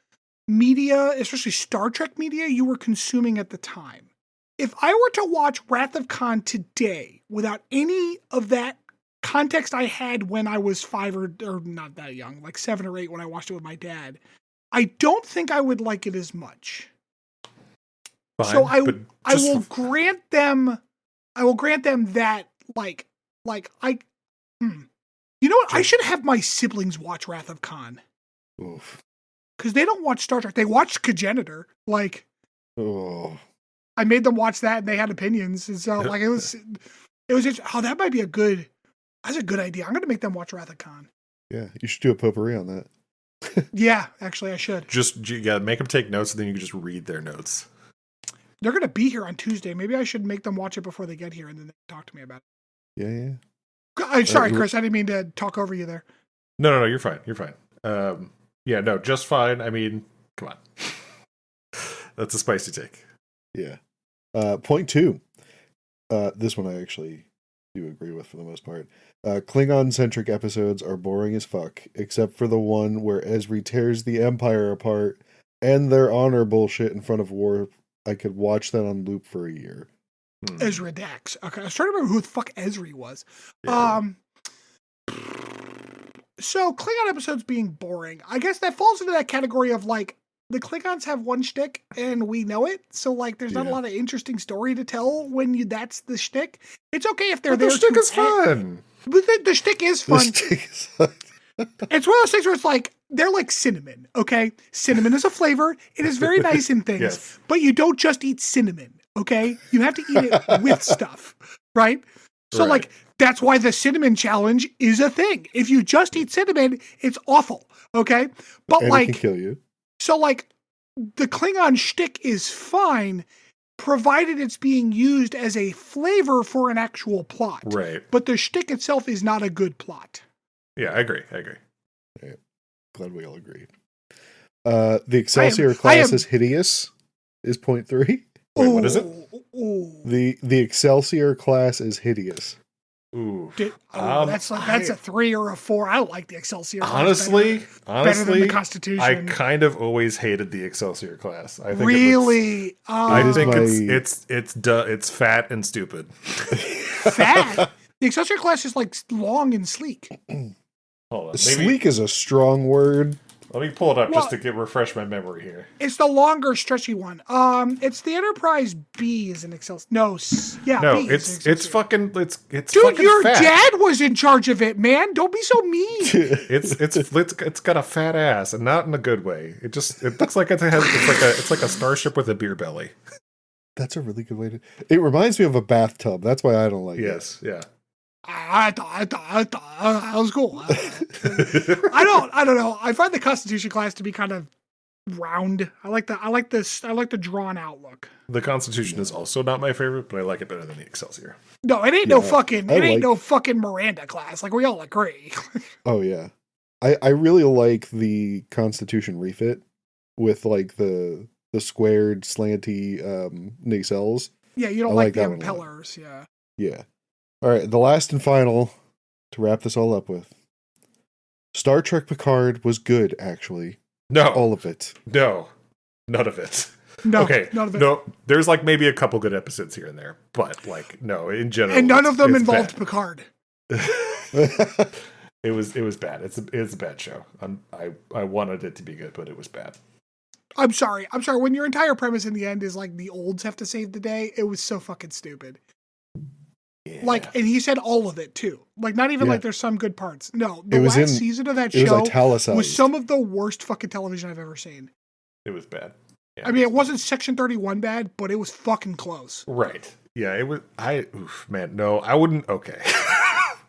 media, especially Star Trek media, you were consuming at the time. If I were to watch Wrath of Khan today without any of that context I had when I was 5 or not that young, like 7 or 8 when I watched it with my dad, I don't think I would like it as much. Fine, so I will grant them that you know what? I should have my siblings watch Wrath of Khan. Oof. Because they don't watch Star Trek. They watch Cogenitor. Oh. I made them watch that and they had opinions. And so it was just, that might be that's a good idea. I'm going to make them watch Wrath of Khan. Yeah, you should do a potpourri on that. Yeah, actually I should. Make them take notes and then you can just read their notes. They're going to be here on Tuesday. Maybe I should make them watch it before they get here and then they talk to me about it. Yeah. I'm sorry, Chris. I didn't mean to talk over you there. No, you're fine. You're fine. Yeah, no, just fine. I mean, come on. That's a spicy take. Yeah. Point 2. This one I actually do agree with for the most part. Klingon-centric episodes are boring as fuck, except for the one where Ezri tears the Empire apart and their honor bullshit in front of Worf. I could watch that on loop for a year. Ezra Dax. Okay, I was trying to remember who the fuck Ezri was. Yeah. So Klingon episodes being boring, I guess that falls into that category of the Klingons have one shtick and we know it. So there's not a lot of interesting story to tell when that's the shtick. It's okay if they're there. The shtick is fun. But the shtick is fun. It's one of those things where it's they're like cinnamon. Okay, cinnamon is a flavor. It is very nice in things, Yes. but you don't just eat cinnamon. Okay, you have to eat it with stuff, right? So Right. that's why the cinnamon challenge is a thing. If you just eat cinnamon, it's awful. Okay, but And it can kill you. So the Klingon shtick is fine, provided it's being used as a flavor for an actual plot. Right. But the shtick itself is not a good plot. Yeah, I agree. Right. Glad we all agreed. The Excelsior class is hideous. Is point 3. Wait, what is it? The Excelsior class is hideous. Ooh. That's a 3 or a 4. I like the Excelsior class Honestly, better than the Constitution. I kind of always hated the Excelsior class. I think really? I think it's fat and stupid. Fat? The Excelsior class is long and sleek. Hold on. Sleek is a strong word. Let me pull it up just to refresh my memory here. It's the longer, stretchy one. It's the Enterprise B is an Excelsior. No, B it's fucking it's dude. fucking Your fat. dad was in charge of it, man. Don't be so mean. It's got a fat ass and not in a good way. It looks like it's like a starship with a beer belly. That's a really good way to. It reminds me of a bathtub. That's why I don't like it. Yes, yeah. I thought that was cool. I don't know. I find the Constitution class to be kind of round. I like the drawn out look. The Constitution is also not my favorite, but I like it better than the Excelsior. No, it ain't no fucking Miranda class. We all agree. Oh yeah, I really like the Constitution refit with the squared slanty nacelles. Yeah, you don't I like the that one a lot. impellers. Yeah. Yeah. All right, the last and final to wrap this all up with. Star Trek Picard was good, actually. No. All of it. No. None of it. No. Okay. None of it. No. There's maybe a couple good episodes here and there, but no, in general. And none of them it's involved bad. Picard. It was bad. It's a bad show. I wanted it to be good, but it was bad. I'm sorry. When your entire premise in the end is the olds have to save the day, it was so fucking stupid. Yeah. Like, and he said all of it too. Like, not even like there's some good parts. No, the It was last season of that show was some of the worst fucking television I've ever seen. It was bad. Yeah, I mean, it wasn't Section 31 bad, but it was fucking close. Right. Yeah, it was. Man, no, I wouldn't. Okay.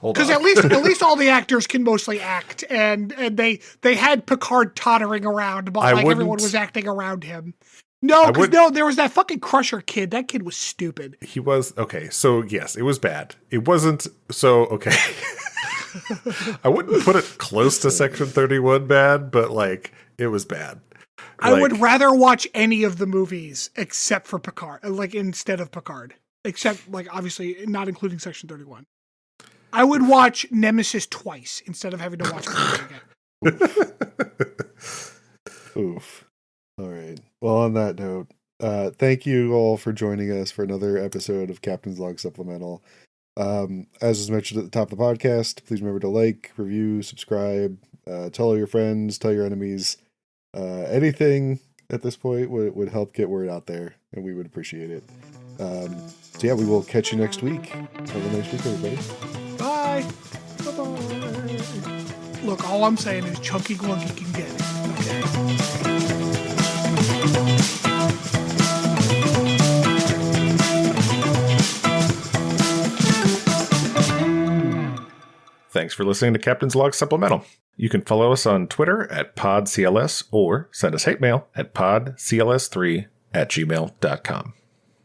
Because at least all the actors can mostly act, and they had Picard tottering around, but like everyone was acting around him. No, there was that fucking Crusher kid. That kid was stupid. He was okay. So yes, it was bad. It wasn't so okay. I wouldn't put it close to Section 31 bad, but like it was bad. I would rather watch any of the movies except for Picard, like instead of Picard, except like obviously not including Section 31. I would watch Nemesis twice instead of having to watch it again. Oof. All right. Well, on that note, thank you all for joining us for another episode of Captain's Log Supplemental. As was mentioned at the top of the podcast, please remember to like, review, subscribe, tell all your friends, tell your enemies. Anything at this point would help get word out there, and we would appreciate it. So yeah, we will catch you next week. Have a nice week, everybody. Bye. Bye-bye. Look, all I'm saying is Chunky Glunky can get it. Thanks for listening to Captain's Log Supplemental. You can follow us on Twitter at PodCLS or send us hate mail at podcls3@gmail.com.